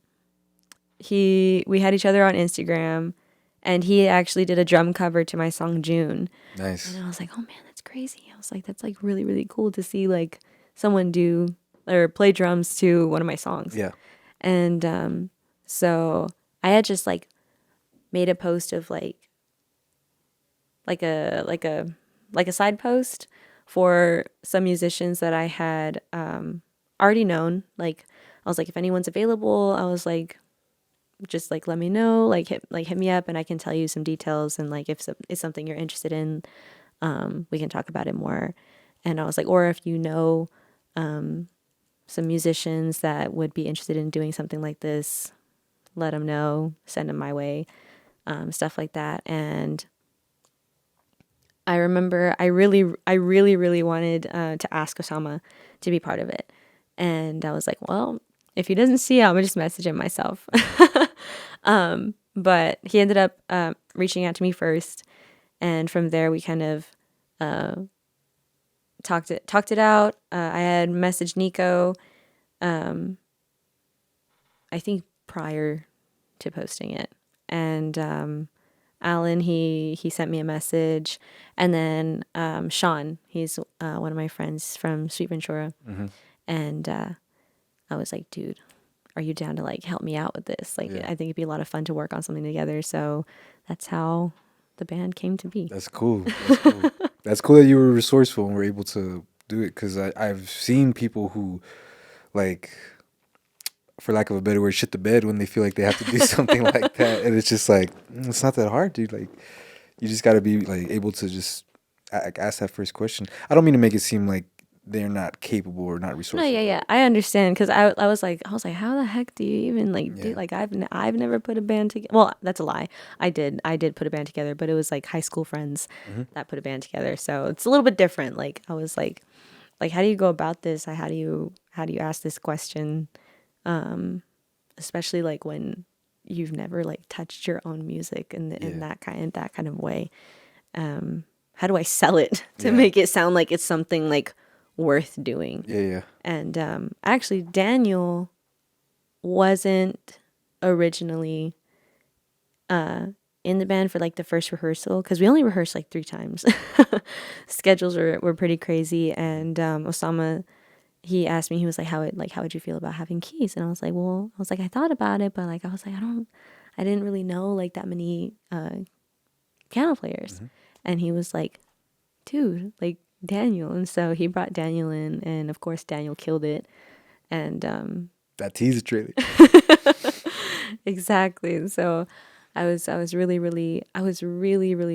[SPEAKER 3] we had each other on Instagram. And he actually did a drum cover to my song June.
[SPEAKER 1] Nice.
[SPEAKER 3] And I was like, oh man, that's crazy. I was like, that's like really, really cool to see like someone do or play drums to one of my songs.
[SPEAKER 1] Yeah.
[SPEAKER 3] And so I had just like made a post of like like a side post for some musicians that I had already known. Like I was like, if anyone's available, I was like, just like let me know, like hit me up, and I can tell you some details, and like if it's something you're interested in, we can talk about it more. And I was like, or if you know some musicians that would be interested in doing something like this, let them know, send them my way, stuff like that. And I remember I really wanted to ask Osama to be part of it. And I was like, well, if he doesn't see it, I'm gonna just message him myself. But he ended up reaching out to me first, and from there we kind of talked it out. I had messaged Nico, I think prior to posting it, and Alan, he sent me a message, and then Sean, he's one of my friends from Sweet Ventura, and I was like, dude, are you down to like help me out with this? Like, I think it'd be a lot of fun to work on something together. So that's how the band came to be.
[SPEAKER 1] That's cool. That's cool. That's cool that you were resourceful and were able to do it, because I've seen people who, like, for lack of a better word, shit the bed when they feel like they have to do something like that. And it's just like, it's not that hard, dude. Like, you just got to be like able to just ask that first question. I don't mean to make it seem like they're not capable or not resourceful.
[SPEAKER 3] No, yeah, I understand, because I was like, how the heck do you even like do, like I've never put a band together. Well, that's a lie. I did put a band together, but it was like high school friends that put a band together, so it's a little bit different. Like I was like how do you go about this? How do you ask this question? Especially like when you've never like touched your own music in that kind of way. How do I sell it to make it sound like it's something like worth doing?
[SPEAKER 1] Yeah.
[SPEAKER 3] And actually, Daniel wasn't originally in the band for like the first rehearsal, because we only rehearsed like 3 times. Schedules were pretty crazy, and Osama, he asked me, he was like, how would you feel about having keys? And I was like, I thought about it, but like I was like, I didn't really know like that many piano players. And he was like, dude, like Daniel. And so he brought Daniel in, and of course Daniel killed it. And
[SPEAKER 1] That teaser trailer.
[SPEAKER 3] exactly. And so I was really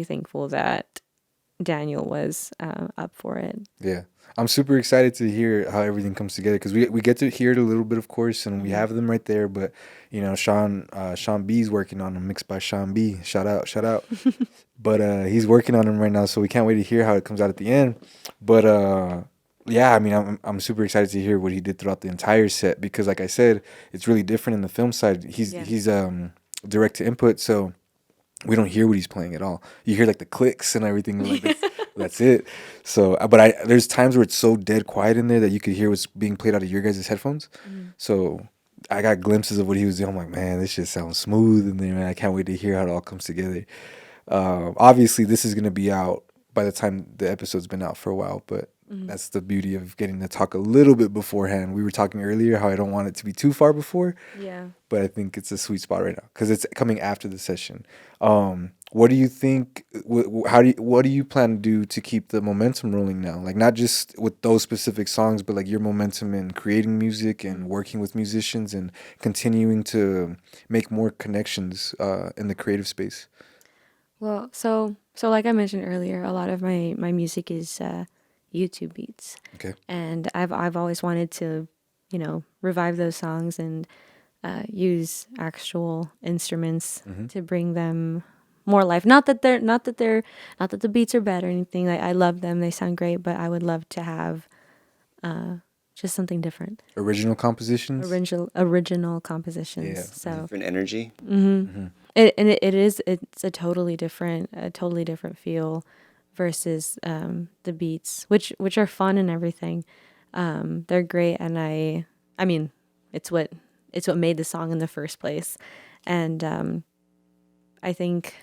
[SPEAKER 3] thankful that Daniel was up for it.
[SPEAKER 1] Yeah. I'm super excited to hear how everything comes together, because we get to hear it a little bit, of course, and we have them right there. But, you know, Sean B's working on them, mixed by Sean B. Shout out. But he's working on them right now, so we can't wait to hear how it comes out at the end. But yeah, I mean, I'm super excited to hear what he did throughout the entire set, because, like I said, it's really different in the film side. He's direct to input, so we don't hear what he's playing at all. You hear like the clicks and everything, like that's it. So, but there's times where it's so dead quiet in there that you could hear what's being played out of your guys' headphones. So I got glimpses of what he was doing. I'm like, man, this shit sounds smooth in there, man. I can't wait to hear how it all comes together. Obviously, this is gonna be out by the time the episode's been out for a while, but that's the beauty of getting to talk a little bit beforehand. We were talking earlier how I don't want it to be too far before.
[SPEAKER 3] Yeah.
[SPEAKER 1] But I think it's a sweet spot right now because it's coming after the session. What do you think? What do you plan to do to keep the momentum rolling now? Like, not just with those specific songs, but like your momentum in creating music and working with musicians and continuing to make more connections in the creative space.
[SPEAKER 3] Well, so like I mentioned earlier, a lot of my music is YouTube beats.
[SPEAKER 1] Okay.
[SPEAKER 3] And I've always wanted to, revive those songs and use actual instruments to bring them more life. Not that the beats are bad or anything. Like, I love them; they sound great. But I would love to have just something different.
[SPEAKER 1] Original compositions.
[SPEAKER 3] Original compositions.
[SPEAKER 1] Yeah.
[SPEAKER 3] So
[SPEAKER 2] Different energy.
[SPEAKER 3] It's a totally different feel versus the beats, which are fun and everything. They're great, and I mean, it's what made the song in the first place. And I think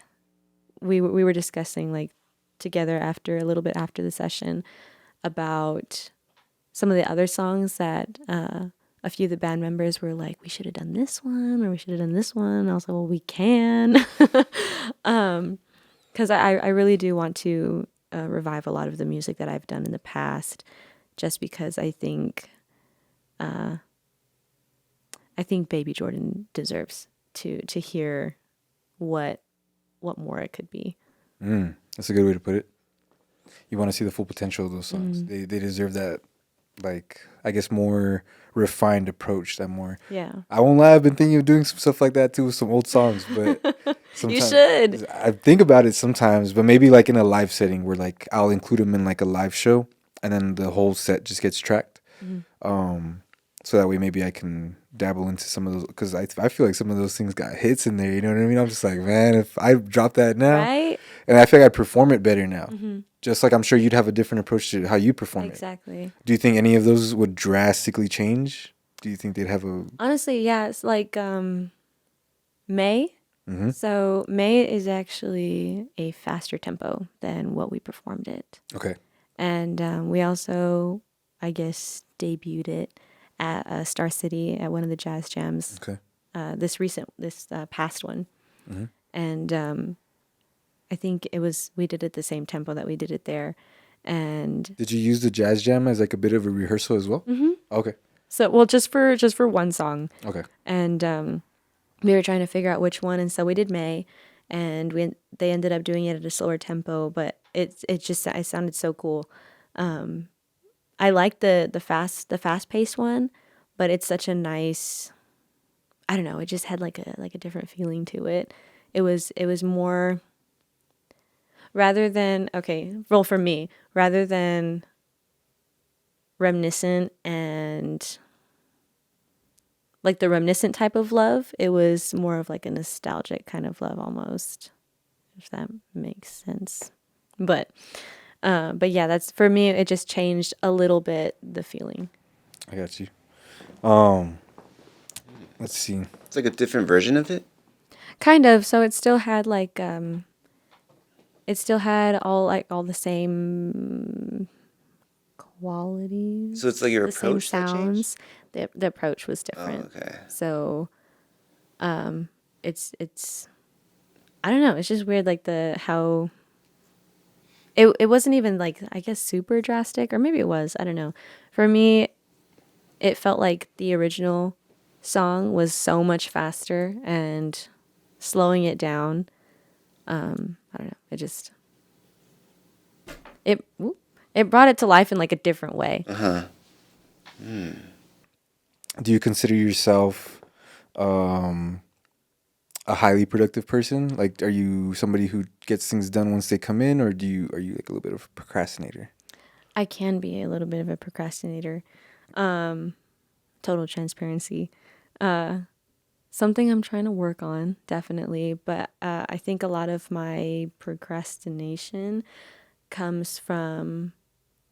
[SPEAKER 3] we were discussing, like, together a little bit after the session, about some of the other songs that a few of the band members were like, we should have done this one, or we should have done this one. And I was like, well, we can. because I really do want to revive a lot of the music that I've done in the past, just because I think Baby Jordan deserves to hear what more it could be.
[SPEAKER 1] That's a good way to put it. You want to see the full potential of those songs. They deserve that, like, I guess, more refined approach. That more.
[SPEAKER 3] Yeah.
[SPEAKER 1] I won't lie. I've been thinking of doing some stuff like that too with some old songs, but
[SPEAKER 3] You
[SPEAKER 1] sometimes
[SPEAKER 3] should.
[SPEAKER 1] I think about it sometimes, but maybe like in a live setting where like I'll include them in like a live show, and then the whole set just gets tracked. So that way maybe I can dabble into some of those, because I feel like some of those things got hits in there. You know what I mean? I'm just like, man, if I drop that now,
[SPEAKER 3] Right?
[SPEAKER 1] and I feel like I'd perform it better now. Just like I'm sure you'd have a different approach to how you perform it.
[SPEAKER 3] Exactly.
[SPEAKER 1] Do you think any of those would drastically change? Do you think they'd have a...
[SPEAKER 3] Honestly, yeah, it's like May. So May is actually a faster tempo than what we performed it.
[SPEAKER 1] Okay.
[SPEAKER 3] And we also, I guess, debuted it at Star City at one of the jazz jams.
[SPEAKER 1] Okay.
[SPEAKER 3] This past one. And I think we did it the same tempo that we did it there. And
[SPEAKER 1] did you use the jazz jam as like a bit of a rehearsal as well? Okay.
[SPEAKER 3] so, well, just for one song.
[SPEAKER 1] Okay.
[SPEAKER 3] And we were trying to figure out which one, and so we did May, and they ended up doing it at a slower tempo, but it sounded so cool. I like the fast paced one, but it's such a nice, I don't know, it just had like a different feeling to it. It was more, rather than for me, rather than reminiscent and like the reminiscent type of love, it was more of like a nostalgic kind of love almost, if that makes sense. But yeah, that's, for me, it just changed a little bit the feeling.
[SPEAKER 1] I got you. Let's see.
[SPEAKER 2] It's like a different version of it.
[SPEAKER 3] Kind of. So it still had like all the same qualities.
[SPEAKER 2] So it's like your
[SPEAKER 3] the same
[SPEAKER 2] approach that changed?
[SPEAKER 3] sounds. The approach was different.
[SPEAKER 2] Oh, okay.
[SPEAKER 3] So it's I don't know, it's just weird, like how it wasn't even like, I guess, super drastic, or maybe it was, I don't know. For me, it felt like the original song was so much faster, and slowing it down, I don't know, it brought it to life in like a different way.
[SPEAKER 1] Do you consider yourself a highly productive person? Like, are you somebody who gets things done once they come in, or are you like a little bit of a procrastinator?
[SPEAKER 3] I can be a little bit of a procrastinator. Total transparency. Something I'm trying to work on, definitely. But I think a lot of my procrastination comes from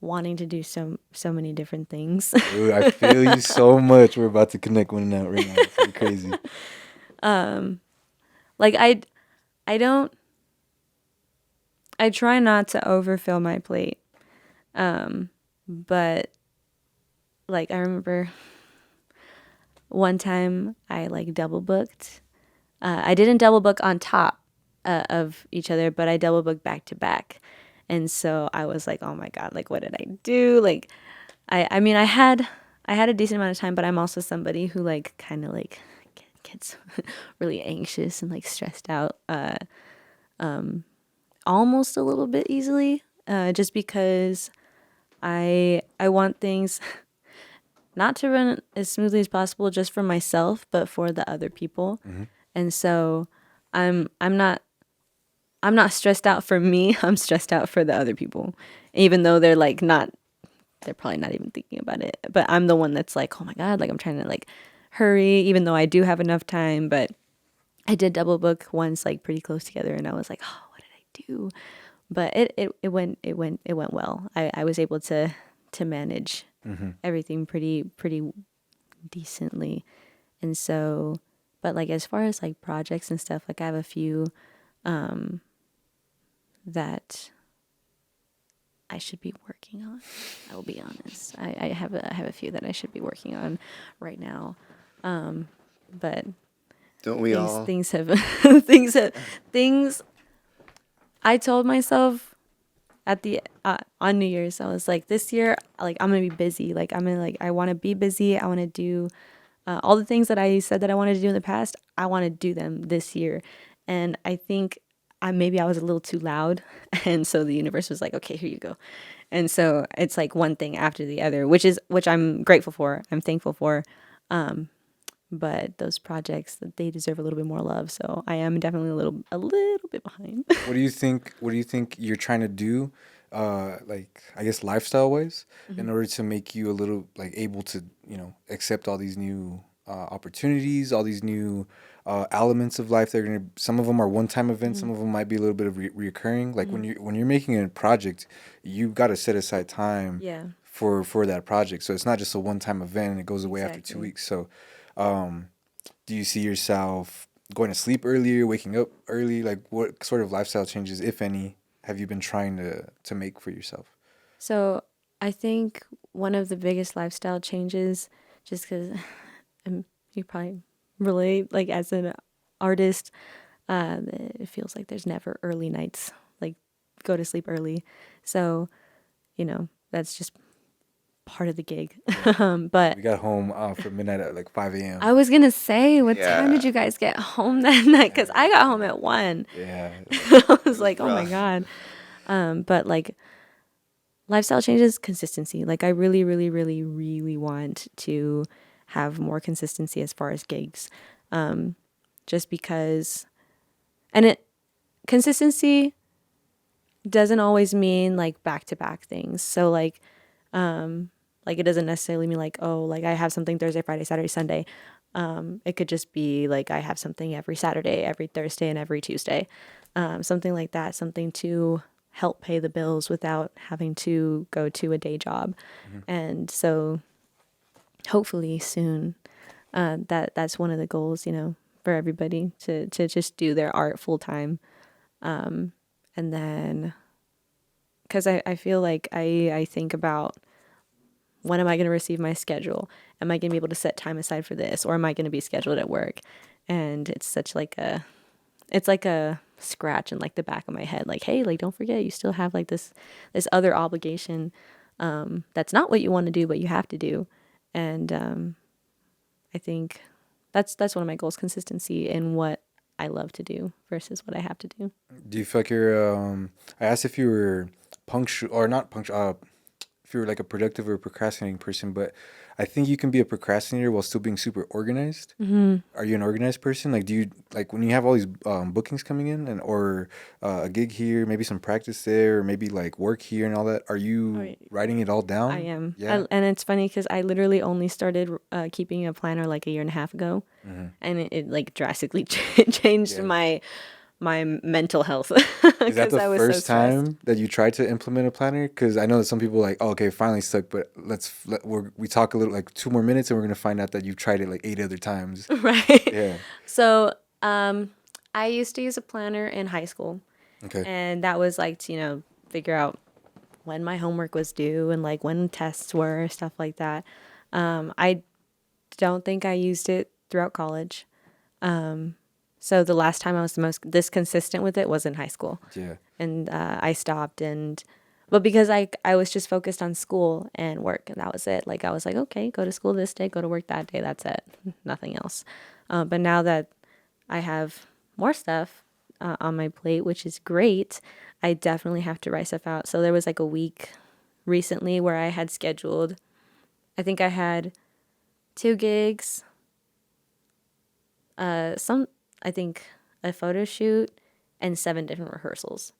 [SPEAKER 3] wanting to do so many different things.
[SPEAKER 1] Dude, I feel you so much. We're about to connect one out right now. It's crazy.
[SPEAKER 3] Like I try not to overfill my plate. But like, I remember one time I like double booked. I didn't double book on top of each other, but I double booked back to back. And so I was like, oh my God, like, what did I do? Like, I mean, I had a decent amount of time, but I'm also somebody who like kind of like gets really anxious and like stressed out almost a little bit easily, just because I want things not to run as smoothly as possible just for myself, but for the other people. And so I'm not stressed out for me. I'm stressed out for the other people, even though they're probably not even thinking about it. But I'm the one that's like, oh my God, like I'm trying to like hurry, even though I do have enough time. But I did double book once, like pretty close together, and I was like, oh, what did I do? But it went well. I was able to manage everything pretty decently. And so, but like as far as like projects and stuff, like I have a few that I should be working on. I will be honest. I have a few that I should be working on right now. But
[SPEAKER 2] don't we all?
[SPEAKER 3] Things have I told myself at the on New Year's, I was like, this year, like I'm gonna be busy. Like I want to be busy. I want to do all the things that I said that I wanted to do in the past. I want to do them this year, and I think maybe I was a little too loud, and so the universe was like, okay, here you go. And so it's like one thing after the other, which I'm grateful for. I'm thankful for. But those projects, they deserve a little bit more love. So I am definitely a little bit behind.
[SPEAKER 1] What do you think? What do you think you're trying to do, like I guess lifestyle wise, in order to make you a little like able to accept all these new opportunities, all these new elements of life. They're gonna. Some of them are one time events. Some of them might be a little bit of reoccurring. Like when you're making a project, you've got to set aside time.
[SPEAKER 3] Yeah.
[SPEAKER 1] For that project, so it's not just a one time event and it goes away after 2
[SPEAKER 3] Exactly.
[SPEAKER 1] weeks. So, do you see yourself going to sleep earlier, waking up early? Like, what sort of lifestyle changes, if any, have you been trying to make for yourself?
[SPEAKER 3] So I think one of the biggest lifestyle changes, just because you probably relate, like as an artist, it feels like there's never early nights, like go to sleep early. So, that's just part of the gig. But
[SPEAKER 1] We got home from midnight at like 5 a.m.
[SPEAKER 3] I was gonna say, what time did
[SPEAKER 2] Yeah.
[SPEAKER 3] you guys get home that night? Because I got home at 1.
[SPEAKER 1] Yeah.
[SPEAKER 3] I was like, oh my
[SPEAKER 2] rough.
[SPEAKER 3] God. But like lifestyle changes, consistency. Like I really, really, really, really want to have more consistency as far as gigs. Just because, and consistency doesn't always mean like back to back things. So like it doesn't necessarily mean like, oh, like I have something Thursday, Friday, Saturday, Sunday. It could just be like I have something every Saturday, every Thursday, and every Tuesday. Something like that, something to help pay the bills without having to go to a day job. And so hopefully soon, that's one of the goals, for everybody to just do their art full time. And then, because I feel like I think about, when am I going to receive my schedule? Am I going to be able to set time aside for this? Or am I going to be scheduled at work? And it's it's like a scratch in like the back of my head. Like, hey, like, don't forget, you still have like this other obligation. That's not what you want to do, but you have to do. And, I think that's one of my goals, consistency in what I love to do versus what I have to do.
[SPEAKER 1] Do you feel like you're? I asked if you were punctual or not punctual. If you were like a productive or procrastinating person, but I think you can be a procrastinator while still being super organized. Are you an organized person? Like, do you like when you have all these bookings coming in, and or a gig here, maybe some practice there, or maybe like work here and all that? Are you
[SPEAKER 3] yeah.
[SPEAKER 1] writing it all down?
[SPEAKER 3] I am.
[SPEAKER 1] Yeah.
[SPEAKER 3] And it's funny because I literally only started keeping a planner like a year and a half ago. And it like drastically changed
[SPEAKER 1] Yeah.
[SPEAKER 3] my mental health.
[SPEAKER 1] Is that the
[SPEAKER 3] I was so
[SPEAKER 1] first
[SPEAKER 3] stressed.
[SPEAKER 1] time that you tried to implement a planner? Because I know that some people are like, oh, okay, finally stuck, but we talk a little like 2 more minutes, and we're gonna find out that you've tried it like 8 other times.
[SPEAKER 3] Right.
[SPEAKER 1] Yeah.
[SPEAKER 3] So I used to use a planner in high school.
[SPEAKER 1] Okay.
[SPEAKER 3] And that was like to, figure out when my homework was due and like when tests were, stuff like that. I don't think I used it throughout college. So the last time I was this consistent with it was in high school.
[SPEAKER 1] Yeah.
[SPEAKER 3] And I stopped, but because I was just focused on school and work, and that was it. Like I was like, okay, go to school this day, go to work that day, that's it, nothing else. But now that I have more stuff on my plate, which is great, I definitely have to write stuff out. So there was like a week recently where I had scheduled, I think I had 2 gigs, I think a photo shoot, and 7 different rehearsals.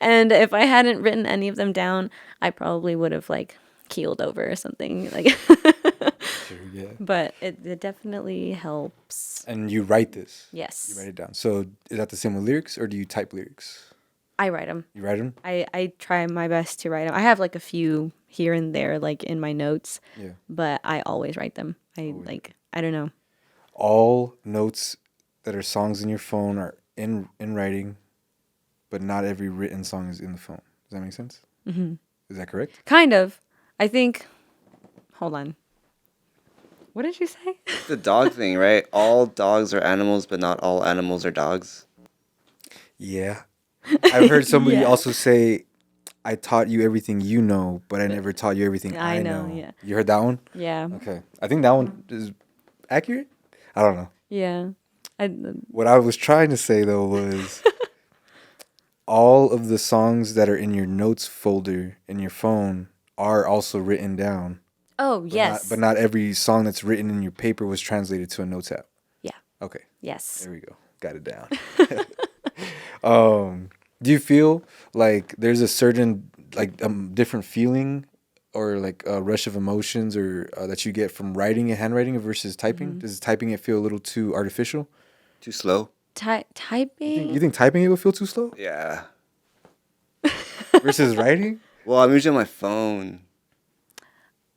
[SPEAKER 3] And if I hadn't written any of them down, I probably would have like keeled over or something. Like,
[SPEAKER 1] Sure, yeah.
[SPEAKER 3] but it definitely helps.
[SPEAKER 1] And you write this.
[SPEAKER 3] Yes.
[SPEAKER 1] You write it down. So is that the same with lyrics, or do you type lyrics?
[SPEAKER 3] I write them.
[SPEAKER 1] You write them?
[SPEAKER 3] I try my best to write them. I have like a few here and there, like in my notes,
[SPEAKER 1] Yeah.
[SPEAKER 3] but I always write them. I don't know.
[SPEAKER 1] All notes that are songs in your phone are in writing, but not every written song is in the phone. Does that make sense? Mm-hmm. Is that correct?
[SPEAKER 3] Kind of. I think, hold on. What did you say?
[SPEAKER 2] The dog thing, right? All dogs are animals, but not all animals are dogs.
[SPEAKER 1] Yeah. I've heard somebody
[SPEAKER 3] Yeah.
[SPEAKER 1] also say, I taught you everything you know, but I never taught you everything I know.
[SPEAKER 3] Yeah.
[SPEAKER 1] You heard that one?
[SPEAKER 3] Yeah.
[SPEAKER 1] Okay. I think that one is accurate. I don't know.
[SPEAKER 3] Yeah.
[SPEAKER 1] What I was trying to say, though, was all of the songs that are in your notes folder in your phone are also written down.
[SPEAKER 3] Oh,
[SPEAKER 1] But not every song that's written in your paper was translated to a notes app.
[SPEAKER 3] Yeah.
[SPEAKER 1] Okay.
[SPEAKER 3] Yes.
[SPEAKER 1] There we go. Got it down. Do you feel like there's a certain different feeling or like a rush of emotions or that you get from writing and handwriting versus typing? Does typing it feel a little too artificial?
[SPEAKER 2] Too slow?
[SPEAKER 3] Typing?
[SPEAKER 1] You think typing it would feel too slow
[SPEAKER 2] Yeah.
[SPEAKER 1] versus writing?
[SPEAKER 2] Well, I'm usually on my phone.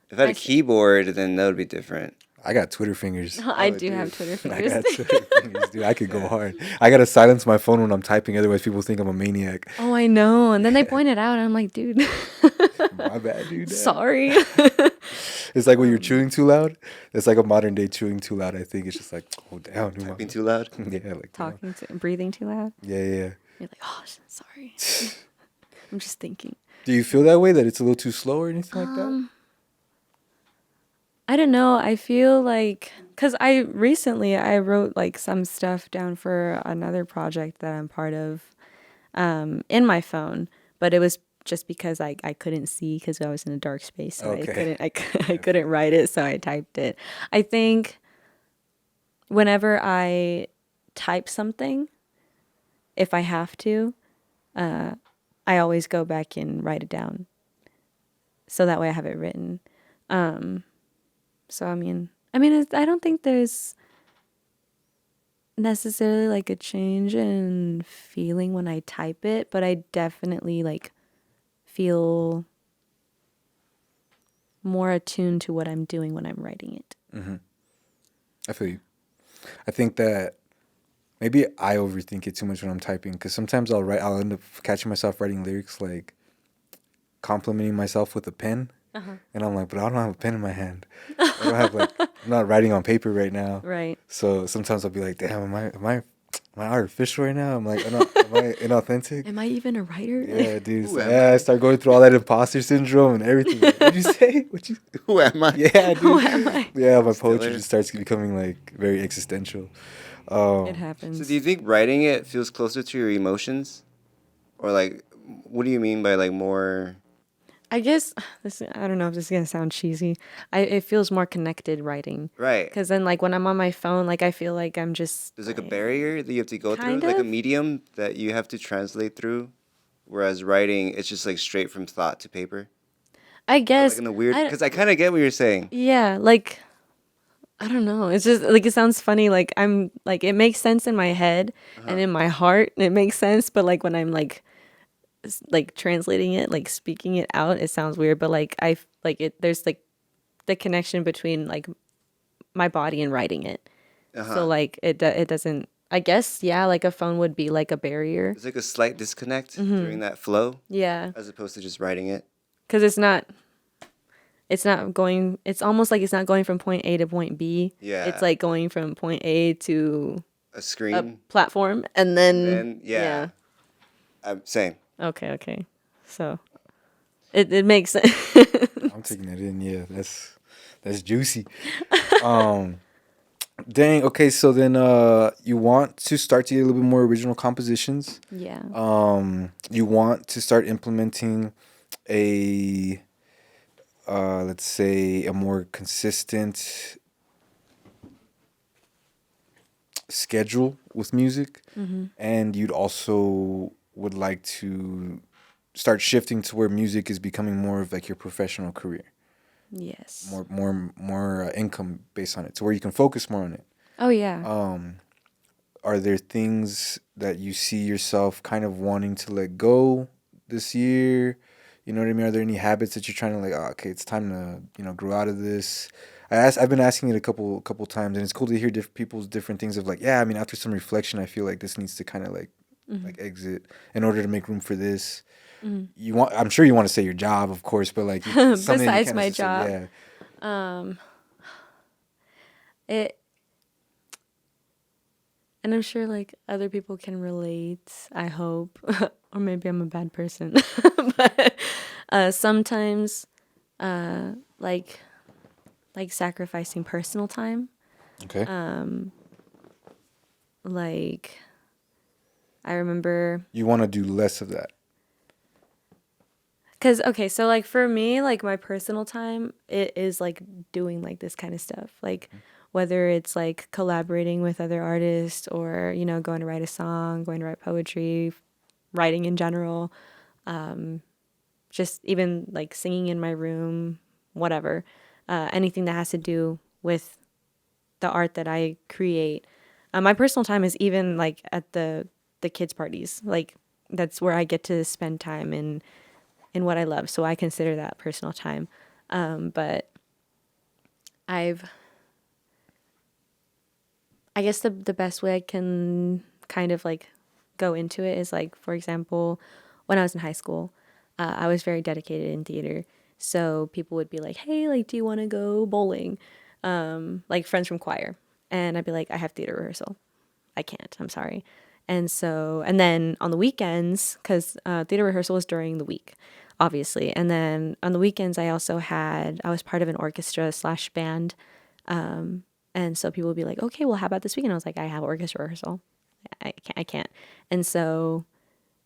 [SPEAKER 2] If I had
[SPEAKER 3] I
[SPEAKER 2] a
[SPEAKER 3] see.
[SPEAKER 2] keyboard, then that would be different.
[SPEAKER 1] I got Twitter fingers.
[SPEAKER 3] I
[SPEAKER 2] Oh,
[SPEAKER 3] do have
[SPEAKER 2] dude.
[SPEAKER 3] Twitter
[SPEAKER 1] I
[SPEAKER 3] fingers.
[SPEAKER 1] got Twitter fingers, dude. I could go hard. I gotta silence my phone when I'm typing, otherwise people think I'm a maniac.
[SPEAKER 3] Oh, I know. And then they point it out, and I'm like, dude,
[SPEAKER 1] My bad, dude.
[SPEAKER 3] sorry.
[SPEAKER 1] It's like when you're chewing too loud. It's like a modern day chewing too loud. I think it's just like, oh damn, dude,
[SPEAKER 2] Typing too loud?
[SPEAKER 1] yeah, like
[SPEAKER 3] Breathing too loud.
[SPEAKER 1] Yeah, yeah.
[SPEAKER 3] You're like, oh, sorry. I'm just thinking.
[SPEAKER 1] Do you feel that way that it's a little too slow or anything like that?
[SPEAKER 3] I don't know. I feel like, because I wrote like some stuff down for another project that I'm part of in my phone, but it was just because I couldn't see because I was in a dark space, so
[SPEAKER 1] Okay.
[SPEAKER 3] I couldn't write it, so I typed it. I think whenever I type something, if I have to, I always go back and write it down, so that way I have it written. So I mean, I don't think there's necessarily like a change in feeling when I type it, but I definitely like feel more attuned to what I'm doing when I'm writing it.
[SPEAKER 1] I feel you. I think that maybe I overthink it too much when I'm typing because sometimes I'll end up catching myself writing lyrics like complimenting myself with a pen. And I'm like, but I don't have a pen in my hand. I don't have I'm not writing on paper right now.
[SPEAKER 3] Right.
[SPEAKER 1] So sometimes I'll be like, damn, am I artificial right now? I'm like, am I inauthentic?
[SPEAKER 3] Am I even a writer?
[SPEAKER 1] Yeah, dude.
[SPEAKER 2] Who am
[SPEAKER 1] I start going through all that imposter syndrome and everything. What'd you say?
[SPEAKER 2] Who am I?
[SPEAKER 1] Yeah, dude.
[SPEAKER 3] Who am I?
[SPEAKER 1] Yeah, my poetry
[SPEAKER 2] Stiller.
[SPEAKER 1] just starts becoming like very existential.
[SPEAKER 3] It happens.
[SPEAKER 2] So do you think writing it feels closer to your emotions? Or like, what do you mean by like more...
[SPEAKER 3] I guess I don't know if this is gonna sound cheesy. It feels more connected writing.
[SPEAKER 2] Right.
[SPEAKER 3] Because then, like when I'm on my phone, like I feel like I'm just.
[SPEAKER 2] There's like a barrier that you have to go through,
[SPEAKER 3] Kind
[SPEAKER 2] like a
[SPEAKER 3] of.
[SPEAKER 2] medium that you have to translate through. Whereas writing, it's just like straight from thought to paper.
[SPEAKER 3] I guess.
[SPEAKER 2] Like in a weird, because I kind of get what you're saying.
[SPEAKER 3] Yeah, like I don't know. It's just like it sounds funny. Like I'm like it makes sense in my head and in my heart. It makes sense, but like when I'm like translating it, like speaking it out, it sounds weird. But like I like it. There's like the connection between like my body and writing it. So like it doesn't. I guess yeah, like a phone would be like a barrier.
[SPEAKER 2] There's like a slight disconnect during that flow,
[SPEAKER 3] Yeah,
[SPEAKER 2] as opposed to just writing it.
[SPEAKER 3] because it's not going. It's almost like it's not going from point A to point B.
[SPEAKER 2] Yeah.
[SPEAKER 3] It's like going from point A to
[SPEAKER 2] A screen.
[SPEAKER 3] a platform and then
[SPEAKER 2] Then, yeah. Same.
[SPEAKER 3] Okay. So it makes sense.
[SPEAKER 1] I'm taking that in. Yeah, that's juicy. Dang. Okay, so then you want to start to get a little bit more original compositions.
[SPEAKER 3] Yeah.
[SPEAKER 1] You want to start implementing a let's say a more consistent schedule with music, and you'd also would like to start shifting to where music is becoming more of like your professional career,
[SPEAKER 3] Yes.
[SPEAKER 1] more income based on it, to where you can focus more on it.
[SPEAKER 3] Oh yeah.
[SPEAKER 1] Are there things that you see yourself kind of wanting to let go this year? You know what I mean? Are there any habits that you're trying to like, oh, okay, it's time to, grow out of this? I've been asking it a couple times, and it's cool to hear people's different things of like, yeah, I mean, after some reflection, I feel like this needs to kind of like exit in order to make room for this. I'm sure you want to say your job, of course, but like something that you
[SPEAKER 3] Besides
[SPEAKER 1] can't
[SPEAKER 3] my
[SPEAKER 1] necessarily-
[SPEAKER 3] job. It and I'm sure like other people can relate, I hope. Or maybe I'm a bad person. But sometimes like sacrificing personal time.
[SPEAKER 1] Okay.
[SPEAKER 3] Like I remember
[SPEAKER 1] You want to do less of that.
[SPEAKER 3] because okay, so like for me, like my personal time, it is like doing like this kind of stuff. Like whether it's like collaborating with other artists or, you know, going to write a song, going to write poetry, writing in general, just even like singing in my room, whatever. Anything that has to do with the art that I create. My personal time is even like at the kids' parties. Like that's where I get to spend time in what I love. So I consider that personal time. But I guess the best way I can kind of like go into it is like, for example, when I was in high school, I was very dedicated in theater. So people would be like, hey, like, do you want to go bowling? Like friends from choir. And I'd be like, I have theater rehearsal. I can't, I'm sorry. And so, and then on the weekends, because theater rehearsal was during the week, obviously. And then on the weekends, I was part of an orchestra / band. And so people would be like, okay, well, how about this weekend? I was like, I have orchestra rehearsal. I can't. And so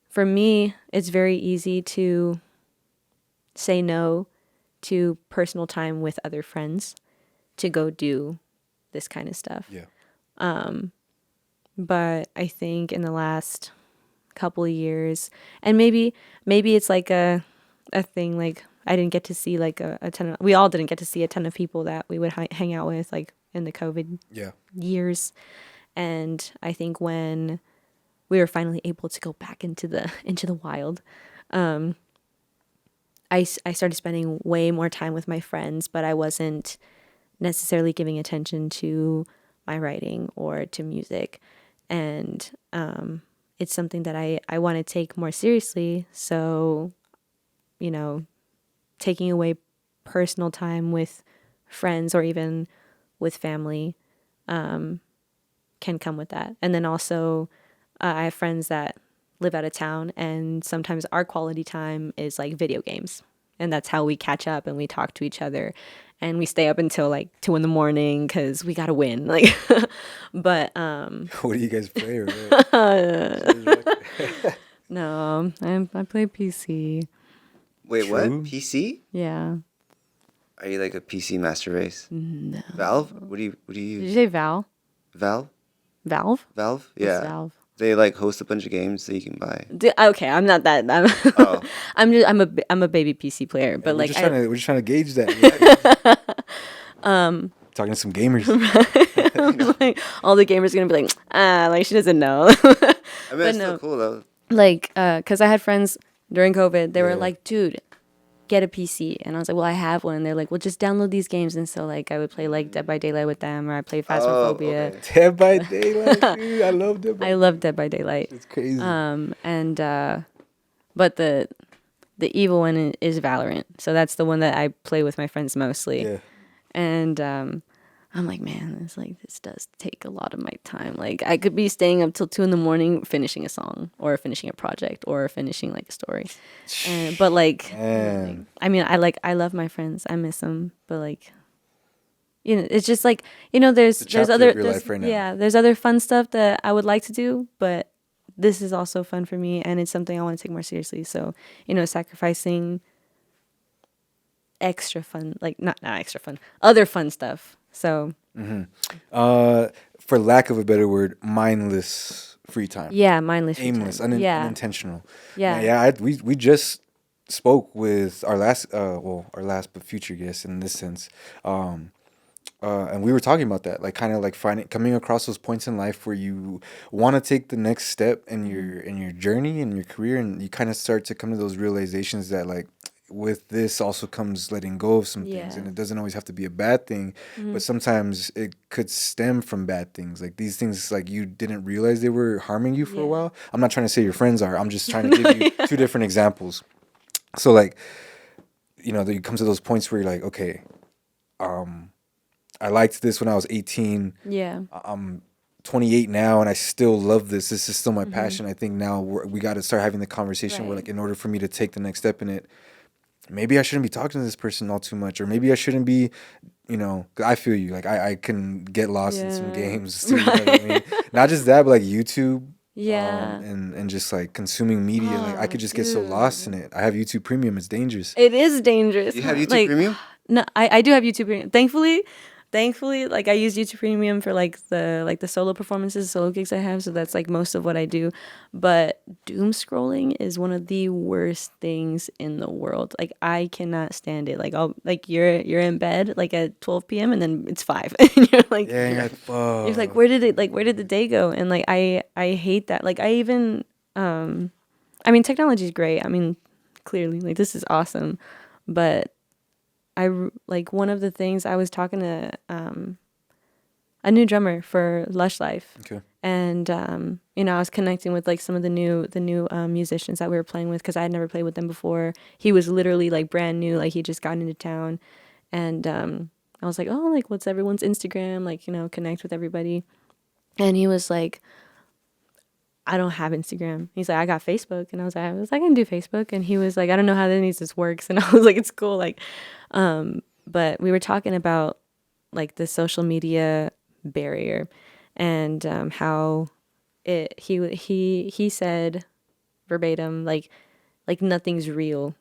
[SPEAKER 3] for me, it's very easy to say no to personal time with other friends to go do this kind of stuff.
[SPEAKER 1] Yeah.
[SPEAKER 3] But I think in the last couple of years, and maybe it's like a thing, like I didn't get to see like a ton of, we all didn't get to see a ton of people that we would hang out with like in the COVID years. And I think when we were finally able to go back into the wild, I started spending way more time with my friends, but I wasn't necessarily giving attention to my writing or to music. And it's something that I want to take more seriously. So, you know, taking away personal time with friends or even with family can come with that. And then also, I have friends that live out of town, and sometimes our quality time is like video games. And that's how we catch up and we talk to each other. And we stay up until like 2 a.m. because we got to win. Like, but
[SPEAKER 1] What do you guys play? Right?
[SPEAKER 3] no, I play PC.
[SPEAKER 2] Wait,
[SPEAKER 1] True.
[SPEAKER 2] what? PC?
[SPEAKER 3] Yeah.
[SPEAKER 2] Are you like a PC master race?
[SPEAKER 3] No.
[SPEAKER 2] Valve? What do you
[SPEAKER 3] Did you
[SPEAKER 2] use?
[SPEAKER 3] say Val?
[SPEAKER 2] Valve?
[SPEAKER 3] Valve?
[SPEAKER 2] Valve?
[SPEAKER 3] What's
[SPEAKER 2] Yeah.
[SPEAKER 3] Valve?
[SPEAKER 2] They like host a bunch of games that you can buy.
[SPEAKER 3] Okay, I'm not that.
[SPEAKER 2] Oh.
[SPEAKER 3] I'm a baby PC player, but
[SPEAKER 1] we're
[SPEAKER 3] like
[SPEAKER 1] just we're just trying to gauge that. Talking to some gamers.
[SPEAKER 3] like all the gamers are gonna be like, like she doesn't know.
[SPEAKER 2] I mean, it's still cool though.
[SPEAKER 3] Like, cause I had friends during COVID. They were
[SPEAKER 1] Yeah.
[SPEAKER 3] like, dude, get a PC, and I was like, well, I have one. And they're like, well, just download these games. And so like I would play like Dead by Daylight with them, or I played Phasmophobia.
[SPEAKER 2] okay.
[SPEAKER 1] Dead by Daylight, dude. I love Dead by
[SPEAKER 3] I love Dead by Daylight.
[SPEAKER 1] It's crazy.
[SPEAKER 3] But the evil one is Valorant. So that's the one that I play with my friends mostly.
[SPEAKER 1] Yeah.
[SPEAKER 3] And I'm like, man, this does take a lot of my time. Like I could be staying up till 2 a.m. finishing a song or finishing a project or finishing like a story. But like,
[SPEAKER 1] Man.
[SPEAKER 3] I mean, I love my friends. I miss them. But like, you know, it's just like, you know, there's
[SPEAKER 1] chapter
[SPEAKER 3] other
[SPEAKER 1] of your life right now.
[SPEAKER 3] yeah, there's other fun stuff that I would like to do, but this is also fun for me, and it's something I want to take more seriously. So, you know, sacrificing extra fun, like not extra fun, other fun stuff. So
[SPEAKER 1] For lack of a better word, mindless free time.
[SPEAKER 3] yeah, mindless, free
[SPEAKER 1] Aimless,
[SPEAKER 3] time. Yeah,
[SPEAKER 1] unintentional.
[SPEAKER 3] yeah,
[SPEAKER 1] Yeah. We just spoke with our last but future guest in this sense. And we were talking about that, like kind of like coming across those points in life where you want to take the next step in your journey and your career, and you kind of start to come to those realizations that like with this also comes letting go of some things, and it doesn't always have to be a bad thing, but sometimes it could stem from bad things. Like these things, like you didn't realize they were harming you for a while. I'm not trying to say your friends are. I'm just trying to give you two different examples. So like, you know, you come to those points where you're like, okay, I liked this when I was 18.
[SPEAKER 3] yeah,
[SPEAKER 1] I'm 28 now, and I still love this. This is still my passion. I think now we got to start having the conversation where,
[SPEAKER 3] Right.
[SPEAKER 1] like, in order for me to take the next step in it, maybe I shouldn't be talking to this person all too much, or maybe I shouldn't be, 'cause I feel you. Like, I can get lost in some
[SPEAKER 3] Yeah.
[SPEAKER 1] games too. You know what I mean? Not just that, but like YouTube.
[SPEAKER 3] Yeah.
[SPEAKER 1] And just like consuming media, like I
[SPEAKER 3] Oh,
[SPEAKER 1] could just get so lost in
[SPEAKER 3] dude.
[SPEAKER 1] it. I have YouTube Premium. It's dangerous.
[SPEAKER 3] It is dangerous.
[SPEAKER 2] You have YouTube
[SPEAKER 3] Like,
[SPEAKER 2] Premium?
[SPEAKER 3] no, I do have YouTube Premium. Thankfully, like I use YouTube Premium for like the solo performances, solo gigs I have. So that's like most of what I do. But doom scrolling is one of the worst things in the world. Like I cannot stand it. Like you're in bed like at 12 p.m. and then it's 5 and you're like
[SPEAKER 1] Yeah, you're like, fuck.
[SPEAKER 3] you're like where did the day go? And like I hate that. Like I even I mean technology is great. I mean clearly like this is awesome, but like one of the things I was talking to a new drummer for Lush Life.
[SPEAKER 1] Okay.
[SPEAKER 3] And I was connecting with like some of the new musicians that we were playing with because I had never played with them before. He was literally like brand new, like he just got into town, and I was like, oh, like what's everyone's Instagram? Like connect with everybody, and he was like, I don't have Instagram. He's like, I got Facebook, and I was like, I can do Facebook, and he was like, I don't know how any of this works, and I was like, it's cool, like, but we were talking about like the social media barrier and how he said verbatim like nothing's real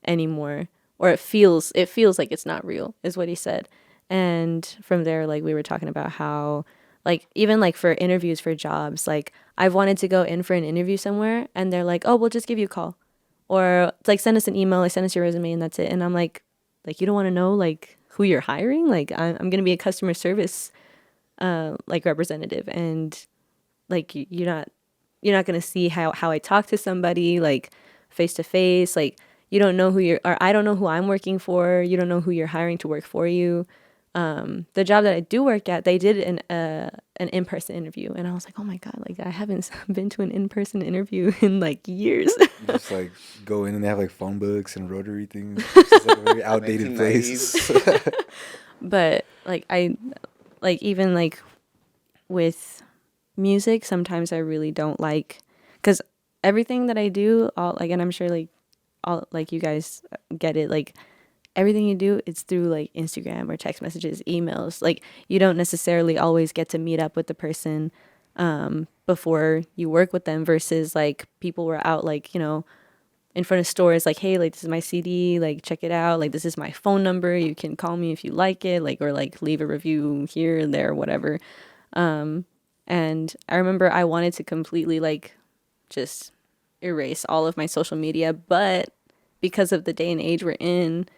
[SPEAKER 3] anymore, or it feels like it's not real is what he said. And from there, like we were talking about how like even like for interviews for jobs, like I've wanted to go in for an interview somewhere and they're like, oh, we'll just give you a call, or like send us an email, like send us your resume and that's it. And I'm like you don't want to know like who you're hiring? Like I'm gonna be a customer service like representative, and like you're not gonna see how I talk to somebody like face to face. Like you don't know or I don't know who I'm working for. You don't know who you're hiring to work for you. The job that I do work at, they did an in-person interview, and I was like, oh my god, like I haven't been to an in-person interview in like years.
[SPEAKER 1] You just like go in and they have like phone books and rotary things. It's just like a very outdated place.
[SPEAKER 3] But like I like even like with music, sometimes I really don't like, because everything that I do, all like, and I'm sure like all like you guys get it, like everything you do, it's through like Instagram or text messages, emails. Like you don't necessarily always get to meet up with the person before you work with them, versus like people were out like in front of stores like, hey, like this is my CD, like check it out, like this is my phone number, you can call me if you like it, like, or like leave a review here and there, whatever. And I remember I wanted to completely like just erase all of my social media, but because of the day and age we're in,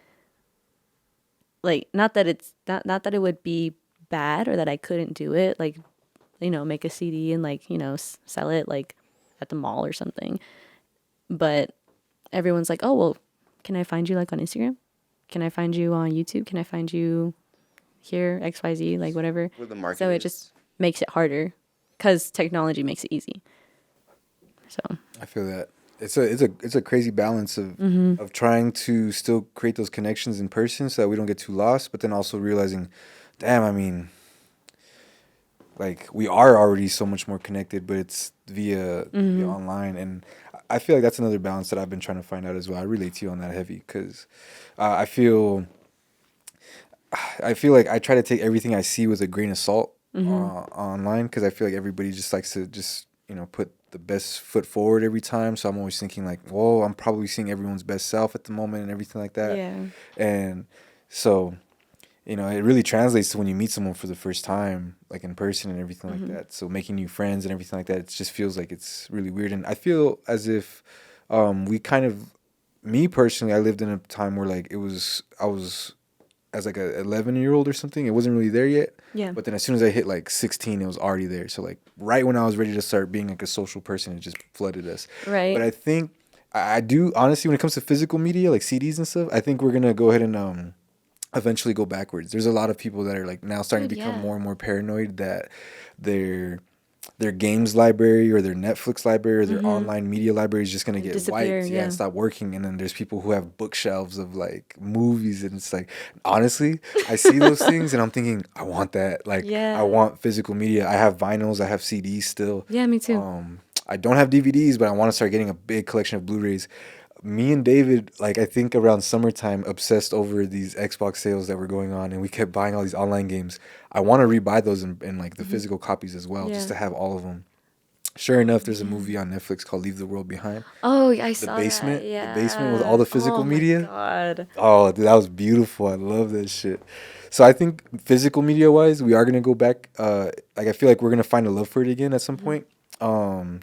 [SPEAKER 3] like not that it would be bad or that I couldn't do it, like make a CD and like sell it like at the mall or something, but everyone's like, oh, well, can I find you like on Instagram? Can I find you on YouTube? Can I find you here, XYZ, like whatever?
[SPEAKER 2] Where the market
[SPEAKER 3] So it
[SPEAKER 2] is.
[SPEAKER 3] just makes it harder because technology makes it easy. So
[SPEAKER 1] I feel that it's a crazy balance of trying to still create those connections in person so that we don't get too lost, but then also realizing, damn, I mean, like we are already so much more connected, but it's via online, and I feel like that's another balance that I've been trying to find out as well. I relate to you on that heavy because I feel like I try to take everything I see with a grain of salt online, because I feel like everybody just likes to just put the best foot forward every time. So I'm always thinking like, whoa, I'm probably seeing everyone's best self at the moment and everything like that.
[SPEAKER 3] yeah.
[SPEAKER 1] And so it really translates to when you meet someone for the first time, like in person and everything like that. So making new friends and everything like that, it just feels like it's really weird. And I feel as if we kind of, me personally, I lived in a time where like I was as like a 11-year-old or something. It wasn't really there yet.
[SPEAKER 3] Yeah.
[SPEAKER 1] But then as soon as I hit like 16, it was already there. So like right when I was ready to start being like a social person, it just flooded us.
[SPEAKER 3] Right.
[SPEAKER 1] But I think I do honestly, when it comes to physical media, like CDs and stuff, I think we're gonna go ahead and eventually go backwards. There's a lot of people that are like now starting to become more and more paranoid that they're their games library or their Netflix library or their online media library is just gonna get
[SPEAKER 3] Disappear,
[SPEAKER 1] wiped,
[SPEAKER 3] yeah.
[SPEAKER 1] and stop working. And then there's people who have bookshelves of like movies, and it's like, honestly, I see those things and I'm thinking, I want that. Like,
[SPEAKER 3] Yeah.
[SPEAKER 1] I want physical media. I have vinyls, I have CDs still.
[SPEAKER 3] Yeah, me too.
[SPEAKER 1] I don't have DVDs, but I want to start getting a big collection of Blu-rays. Me and David, like, I think around summertime, obsessed over these Xbox sales that were going on, and we kept buying all these online games. I want to rebuy those in like the physical copies as well, just
[SPEAKER 3] Yeah.
[SPEAKER 1] to have all of them. Sure enough, there's a movie on Netflix called Leave the World Behind.
[SPEAKER 3] Oh, I
[SPEAKER 1] The
[SPEAKER 3] saw
[SPEAKER 1] basement,
[SPEAKER 3] that. Yeah.
[SPEAKER 1] the basement with all the physical media.
[SPEAKER 3] Oh my god.
[SPEAKER 1] Oh, dude, that was beautiful. I love that shit. So I think physical media wise, we are gonna go back. Like, I feel like we're gonna find a love for it again at some point.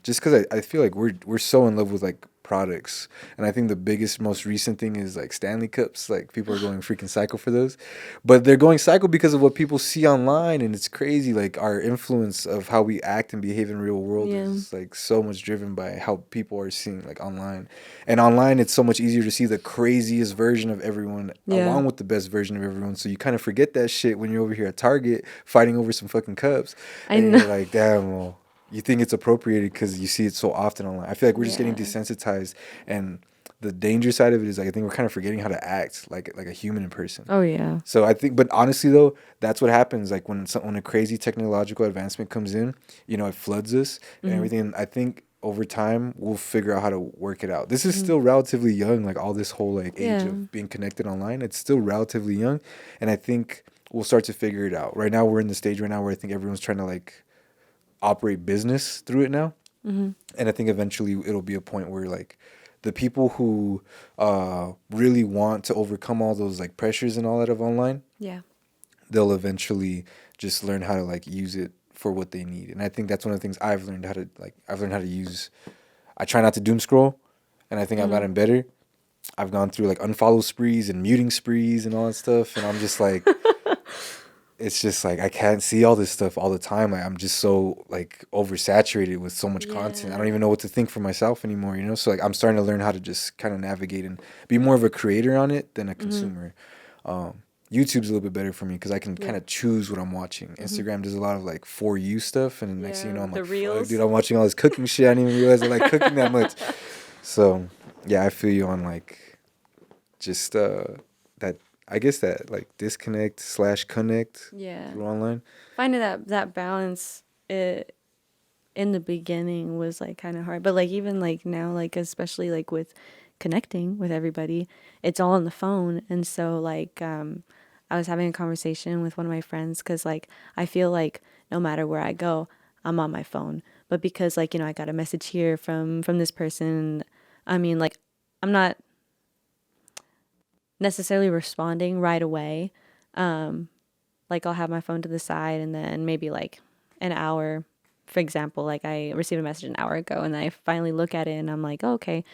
[SPEAKER 1] Just because I feel like we're so in love with like products, and I think the biggest, most recent thing is like Stanley Cups. Like, people are going freaking psycho for those, but they're going psycho because of what people see online, and it's crazy. Like, our influence of how we act and behave in real world
[SPEAKER 3] Yeah.
[SPEAKER 1] is like so much driven by how people are seeing like online, and online it's so much easier to see the craziest version of everyone
[SPEAKER 3] Yeah.
[SPEAKER 1] along with the best version of everyone. So you kind of forget that shit when you're over here at Target fighting over some fucking cups,
[SPEAKER 3] I
[SPEAKER 1] and
[SPEAKER 3] know.
[SPEAKER 1] you're like, damn, well, you think it's appropriated because you see it so often online. I feel like we're just getting
[SPEAKER 3] Yeah.
[SPEAKER 1] desensitized, and the danger side of it is like, I think we're kind of forgetting how to act like a human in person.
[SPEAKER 3] Oh yeah.
[SPEAKER 1] So I think, but honestly though, that's what happens. Like, when a crazy technological advancement comes in, it floods us and everything. And I think over time we'll figure out how to work it out. This is still relatively young. Like, all this whole like age
[SPEAKER 3] Yeah.
[SPEAKER 1] of being connected online, it's still relatively young, and I think we'll start to figure it out. Right now, we're in the stage right now where I think everyone's trying to like operate business through it now, and I think eventually it'll be a point where like the people who really want to overcome all those like pressures and all that of online,
[SPEAKER 3] Yeah.
[SPEAKER 1] they'll eventually just learn how to like use it for what they need. And I think that's one of the things I've learned how to use. I try not to doom scroll, and I think I've gotten better. I've gone through like unfollow sprees and muting sprees and all that stuff, and I'm just like, it's just like I can't see all this stuff all the time. Like, I'm just so like oversaturated with so much content. I don't even know what to think for myself anymore, So like, I'm starting to learn how to just kind of navigate and be more of a creator on it than a consumer. YouTube's a little bit better for me because I can kind of choose what I'm watching. Instagram does a lot of like for you stuff, and next thing you know, I'm
[SPEAKER 3] the
[SPEAKER 1] like, fuck,
[SPEAKER 3] reels.
[SPEAKER 1] dude, I'm watching all this cooking shit. I didn't even realize I like cooking that much. So yeah, I feel you on like just that. I guess that like disconnect/connect
[SPEAKER 3] Yeah.
[SPEAKER 1] through online.
[SPEAKER 3] Finding that balance in the beginning was like kind of hard, but like even like now, like especially like with connecting with everybody, it's all on the phone. And so like I was having a conversation with one of my friends because like I feel like no matter where I go, I'm on my phone. But because like I got a message here from this person, I mean like I'm not necessarily responding right away. Like I'll have my phone to the side, and then maybe like an hour, for example, like I received a message an hour ago, and then I finally look at it and I'm like, oh, okay.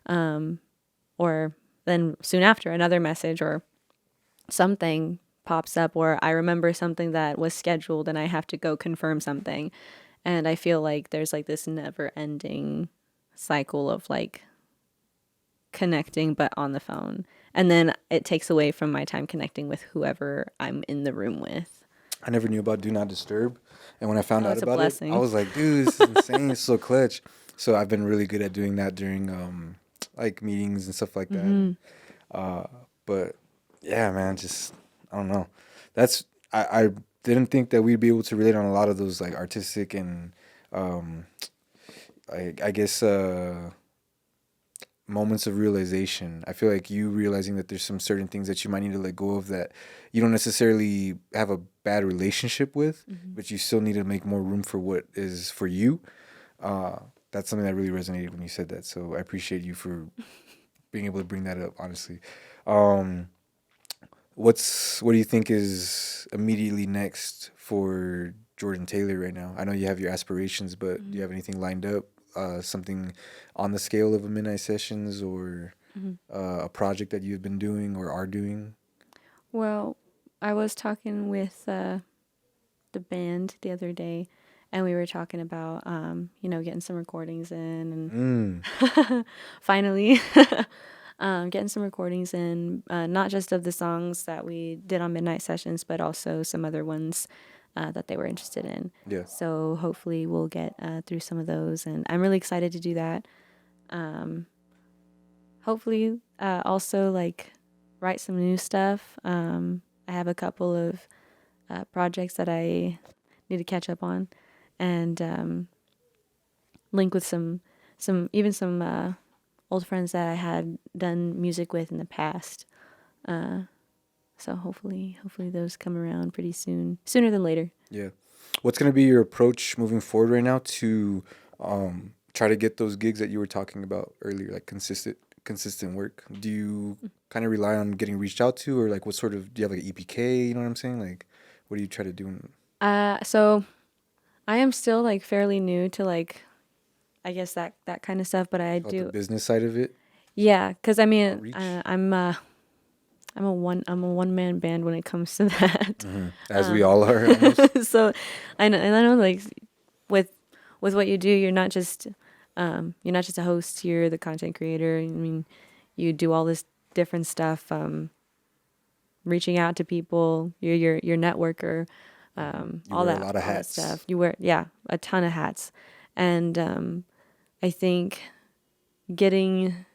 [SPEAKER 3] Or then soon after another message or something pops up, or I remember something that was scheduled and I have to go confirm something. And I feel like there's like this never ending cycle of like connecting but on the phone, and then it takes away from my time connecting with whoever I'm in the room with.
[SPEAKER 1] I never knew about Do Not Disturb, and when I found out
[SPEAKER 3] It's a
[SPEAKER 1] about it,
[SPEAKER 3] blessing.
[SPEAKER 1] I was like, dude, this is insane. It's so clutch. So I've been really good at doing that during like meetings and stuff like that. But yeah, man, just I don't know. I didn't think that we'd be able to relate on a lot of those like artistic and I guess moments of realization. I feel like you realizing that there's some certain things that you might need to let go of that you don't necessarily have a bad relationship with, but you still need to make more room for what is for you. That's something that really resonated when you said that. So I appreciate you for being able to bring that up, honestly. What do you think is immediately next for Jordan Taylor right now? I know you have your aspirations, but do you have anything lined up? Something on the scale of a Midnight Sessions, or a project that you've been doing or are doing?
[SPEAKER 3] Well, I was talking with the band the other day, and we were talking about getting some recordings in, and finally getting some recordings in, not just of the songs that we did on Midnight Sessions, but also some other ones that they were interested in.
[SPEAKER 1] Yeah.
[SPEAKER 3] So hopefully we'll get through some of those, and I'm really excited to do that. Hopefully also like write some new stuff. I have a couple of projects that I need to catch up on, and link with some old friends that I had done music with in the past. So hopefully those come around pretty soon, sooner than later.
[SPEAKER 1] Yeah. What's going to be your approach moving forward right now to try to get those gigs that you were talking about earlier, like consistent work? Do you kind of rely on getting reached out to, or like what sort of, do you have like an EPK? You know what I'm saying? Like, what do you try to do?
[SPEAKER 3] So I am still like fairly new to like, I guess that kind of stuff, but I
[SPEAKER 1] About
[SPEAKER 3] do.
[SPEAKER 1] the business side of it?
[SPEAKER 3] Yeah, because I mean,
[SPEAKER 1] Outreach?
[SPEAKER 3] I'm a one man band when it comes to that.
[SPEAKER 1] As we all are almost.
[SPEAKER 3] So I know like with what you do, you're not just a host, you're the content creator. I mean, you do all this different stuff, reaching out to people, you're your networker,
[SPEAKER 1] You
[SPEAKER 3] all
[SPEAKER 1] wear
[SPEAKER 3] that
[SPEAKER 1] a lot of
[SPEAKER 3] all that
[SPEAKER 1] hats.
[SPEAKER 3] stuff. You wear a ton of hats. And I think getting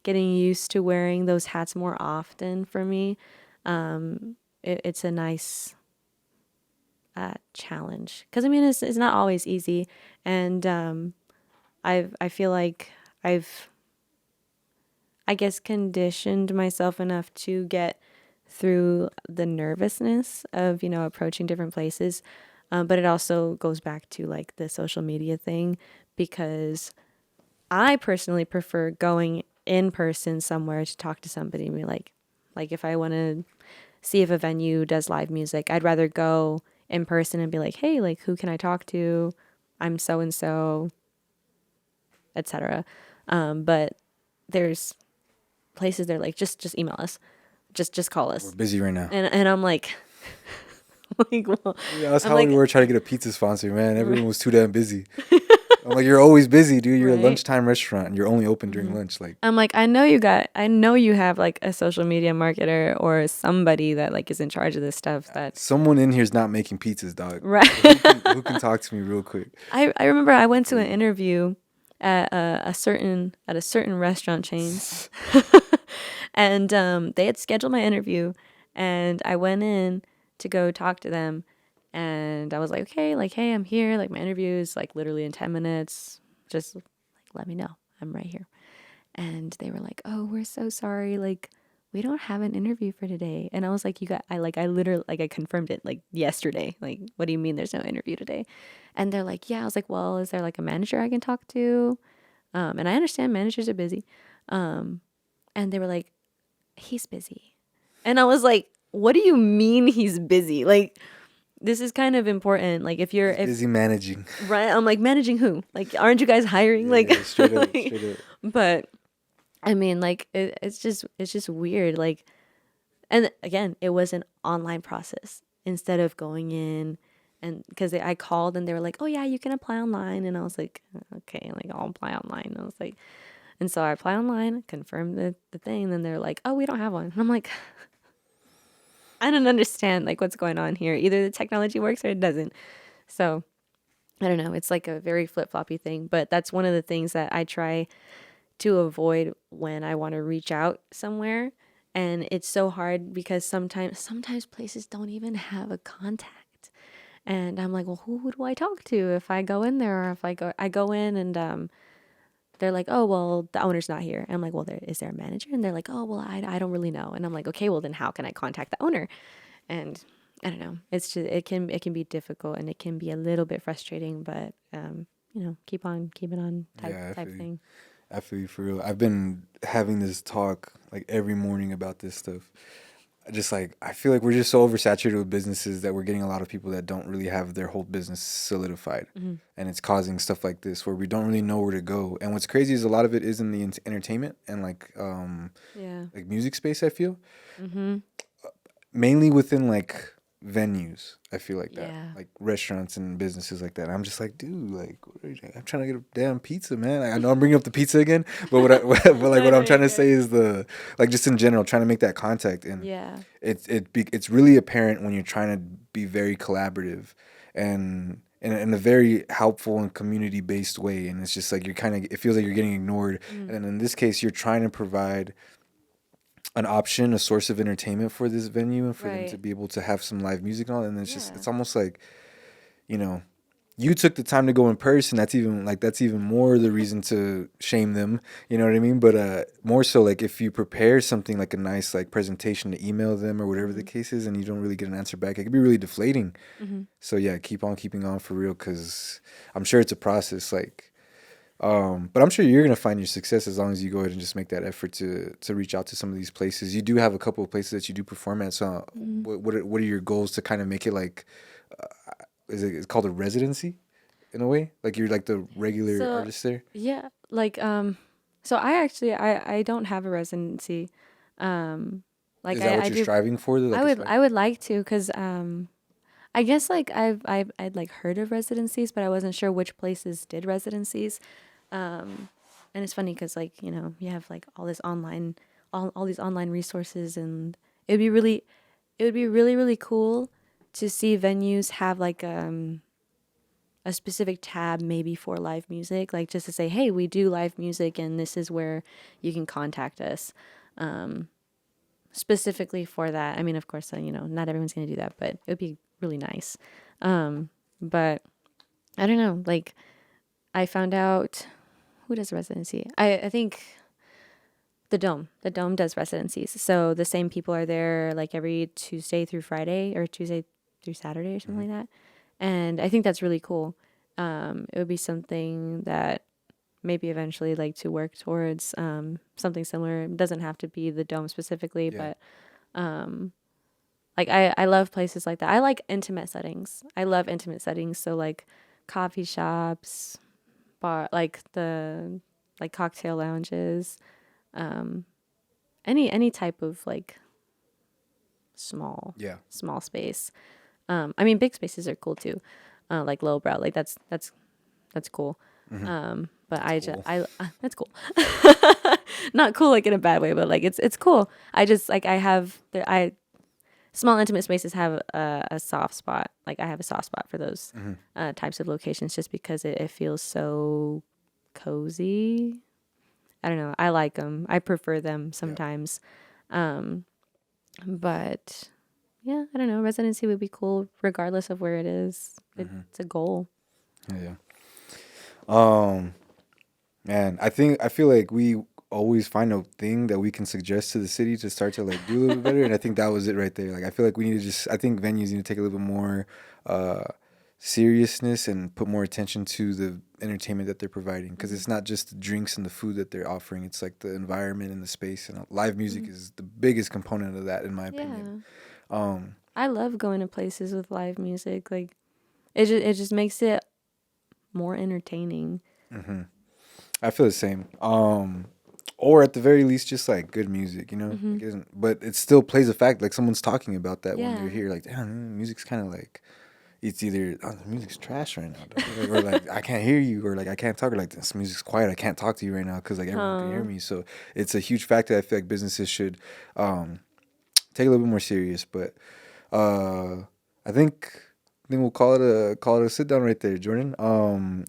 [SPEAKER 3] used to wearing those hats more often for me, it's a nice challenge, because I mean it's not always easy, and I feel like I've, I guess, conditioned myself enough to get through the nervousness of approaching different places, but it also goes back to like the social media thing, because I personally prefer going in person somewhere to talk to somebody and be like if I want to see if a venue does live music, I'd rather go in person and be like, hey, like who can I talk to? I'm so and so, etc. But there's places they're like, just email us, just call
[SPEAKER 1] We're
[SPEAKER 3] us,
[SPEAKER 1] busy right now.
[SPEAKER 3] and I'm like, well,
[SPEAKER 1] Yeah, that's
[SPEAKER 3] I'm
[SPEAKER 1] how
[SPEAKER 3] like,
[SPEAKER 1] we were trying to get a pizza sponsor, man. Everyone was too damn busy. I'm like, you're always busy, dude. You're a
[SPEAKER 3] Right.
[SPEAKER 1] lunchtime restaurant and you're only open during lunch. Like,
[SPEAKER 3] I'm like, I know you have like a social media marketer or somebody that like is in charge of this stuff. That
[SPEAKER 1] someone in here's not making pizzas, dog.
[SPEAKER 3] right.
[SPEAKER 1] Who can talk to me real quick?
[SPEAKER 3] I remember I went to an interview at a certain restaurant chain, and they had scheduled my interview, and I went in to go talk to them, and I was like, okay, like, hey, I'm here, like my interview is like literally in 10 minutes, just like let me know, I'm right here. And they were like, oh, we're so sorry, like we don't have an interview for today. And I was like, I literally, like I confirmed it like yesterday. Like, what do you mean there's no interview today? And they're like, yeah. I was like, well, is there like a manager I can talk to? And I understand managers are busy. And they were like, he's busy. And I was like, what do you mean he's busy? Like, this is kind of important. Like, if you're
[SPEAKER 1] Busy managing.
[SPEAKER 3] right, I'm like, managing who? Like, aren't you guys hiring? Like,
[SPEAKER 1] Yeah, straight up,
[SPEAKER 3] like,
[SPEAKER 1] straight up.
[SPEAKER 3] But I mean, like, it's just weird. Like, and again, it was an online process instead of going in, and because I called and they were like, oh yeah, you can apply online. And I was like, okay, like I'll apply online. And I was like, and so I apply online, confirmed the thing. And then they're like, oh, we don't have one. And I'm like, I don't understand like what's going on here. Either the technology works or it doesn't. So I don't know. It's like a very flip-floppy thing, but that's one of the things that I try to avoid when I want to reach out somewhere. And it's so hard because sometimes places don't even have a contact. And I'm like, well, who do I talk to if I go in there? Or if I go in and they're like, oh, well, the owner's not here. And I'm like, well, is there a manager? And they're like, oh, well, I don't really know. And I'm like, okay, well, then how can I contact the owner? And I don't know. It's just, it can be difficult and it can be a little bit frustrating, but keep on keeping on type thing.
[SPEAKER 1] I feel you for real. I've been having this talk like every morning about this stuff. Just like, I feel like we're just so oversaturated with businesses that we're getting a lot of people that don't really have their whole business solidified.
[SPEAKER 3] Mm-hmm.
[SPEAKER 1] And it's causing stuff like this where we don't really know where to go. And what's crazy is a lot of it is in the entertainment and like music space, I feel.
[SPEAKER 3] Mm-hmm.
[SPEAKER 1] Mainly within like venues. I feel like that,
[SPEAKER 3] Yeah.
[SPEAKER 1] like restaurants and businesses like that. I'm just like, dude, like, I'm trying to get a damn pizza, man. I know I'm bringing up the pizza again, but but like what I'm trying to say is like just in general, trying to make that contact, and
[SPEAKER 3] Yeah.
[SPEAKER 1] it's really apparent when you're trying to be very collaborative and in a very helpful and community based way, and it's just like it feels like you're getting ignored, and then in this case, you're trying to provide an option, a source of entertainment for this venue, and for them to
[SPEAKER 3] Right.
[SPEAKER 1] be able to have some live music on. And
[SPEAKER 3] Yeah.
[SPEAKER 1] it's almost like, you know, you took the time to go in person. That's even more the reason to shame them. You know what I mean? But more so like if you prepare something like a nice like presentation to email them or whatever the case is, and you don't really get an answer back, it could be really deflating. So yeah, keep on keeping on for real, because I'm sure it's a process. Like, but I'm sure you're gonna find your success as long as you go ahead and just make that effort to reach out to some of these places. You do have a couple of places that you do perform at. So, what are your goals to kind of make it like? It's called a residency, in a way? Like you're like the regular
[SPEAKER 3] So
[SPEAKER 1] artist there.
[SPEAKER 3] yeah, like so I don't have a residency. Like
[SPEAKER 1] Is that what
[SPEAKER 3] I
[SPEAKER 1] you're
[SPEAKER 3] do.
[SPEAKER 1] striving for? Like
[SPEAKER 3] I would like to, because I guess like I'd like heard of residencies, but I wasn't sure which places did residencies. And it's funny because like, you know, you have like all this online, all these online resources, and it'd be really it would be really really cool to see venues have like a specific tab maybe for live music, like just to say, hey, we do live music and this is where you can contact us, specifically for that. I mean, of course, you know, not everyone's going to do that, but it would be really nice. But I don't know, like I found out who does residency. I think the Dome does residencies. So the same people are there like every Tuesday through Friday, or Tuesday through Saturday or something like that. And I think that's really cool. It would be something that maybe eventually like to work towards, something similar. It doesn't have to be the Dome specifically,
[SPEAKER 1] Yeah.
[SPEAKER 3] but like I love places like that. I like intimate settings. I love intimate settings. So like coffee shops, bar, like the like cocktail lounges, any type of like
[SPEAKER 1] Yeah.
[SPEAKER 3] small space. I mean, big spaces are cool too, like lowbrow, like that's cool. But
[SPEAKER 1] Cool.
[SPEAKER 3] that's cool. Not cool like in a bad way, but like it's cool. I just like I small intimate spaces have a soft spot. Like I have a soft spot for those types of locations, just because it feels so cozy. I don't know. I like them. I prefer them sometimes. But yeah, I don't know. Residency would be cool regardless of where it is. It's a goal.
[SPEAKER 1] Yeah. Man, I feel like we always find a thing that we can suggest to the city to start to like do a little bit better, and I think that was it right there. Like I feel like we need to I think venues need to take a little bit more seriousness and put more attention to the entertainment that they're providing, because it's not just the drinks and the food that they're offering. It's like the environment and the space, and live music is the biggest component of that, in my opinion.
[SPEAKER 3] I love going to places with live music. Like it just makes it more entertaining.
[SPEAKER 1] I feel the same. Or at the very least, just like good music, you know. Like, but it still plays a fact. Like someone's talking about that when you're here. Like, damn, music's kind of like, it's either the music's trash right now, dog, or like I can't hear you, or like I can't talk, or like this music's quiet, I can't talk to you right now because like everyone can hear me. So it's a huge factor. I feel like businesses should take a little bit more serious. But I think we'll call it a sit down right there, Jordan.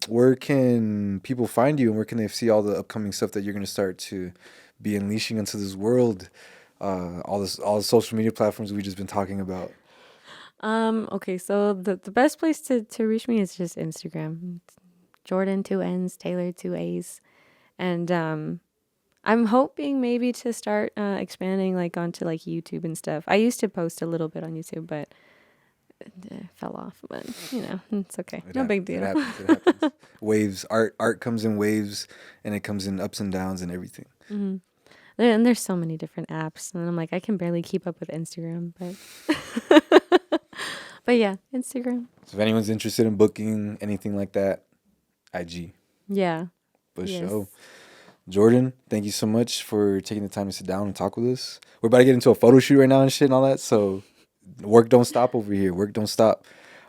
[SPEAKER 1] Where can people find you, and where can they see all the upcoming stuff that you're gonna start to be unleashing into this world? All the social media platforms we just been talking about.
[SPEAKER 3] Okay, so the best place to reach me is just Instagram. Jordan 2 N's, Taylor 2 A's. And I'm hoping maybe to start expanding like onto like YouTube and stuff. I used to post a little bit on YouTube, but it fell off. But you know, it's okay. No big deal.
[SPEAKER 1] It happens. Waves. Art comes in waves, and it comes in ups and downs and everything.
[SPEAKER 3] And there's so many different apps, and I'm like, I can barely keep up with Instagram, but but yeah, Instagram.
[SPEAKER 1] So if anyone's interested in booking anything like that, IG.
[SPEAKER 3] Yeah.
[SPEAKER 1] For
[SPEAKER 3] Yes.
[SPEAKER 1] sure. Jordan, thank you so much for taking the time to sit down and talk with us. We're about to get into a photo shoot right now and shit and all that, so work don't stop over here. Work don't stop.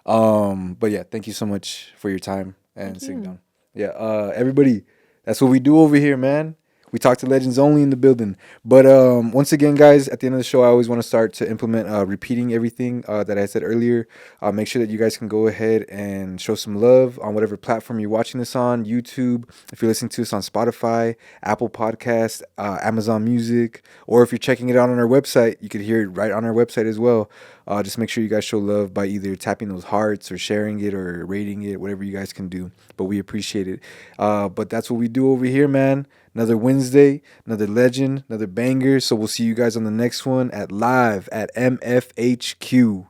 [SPEAKER 1] But yeah, thank you so much for your time and sitting down. Yeah, everybody, that's what we do over here, man. We talk to legends only in the building. But once again, guys, at the end of the show, I always want to start to implement repeating everything that I said earlier. Make sure that you guys can go ahead and show some love on whatever platform you're watching this on, YouTube. If you're listening to us on Spotify, Apple Podcast, Amazon Music, or if you're checking it out on our website, you could hear it right on our website as well. Just make sure you guys show love by either tapping those hearts or sharing it or rating it, whatever you guys can do. But we appreciate it. But that's what we do over here, man. Another Wednesday, another legend, another banger. So we'll see you guys on the next one at live at MFHQ.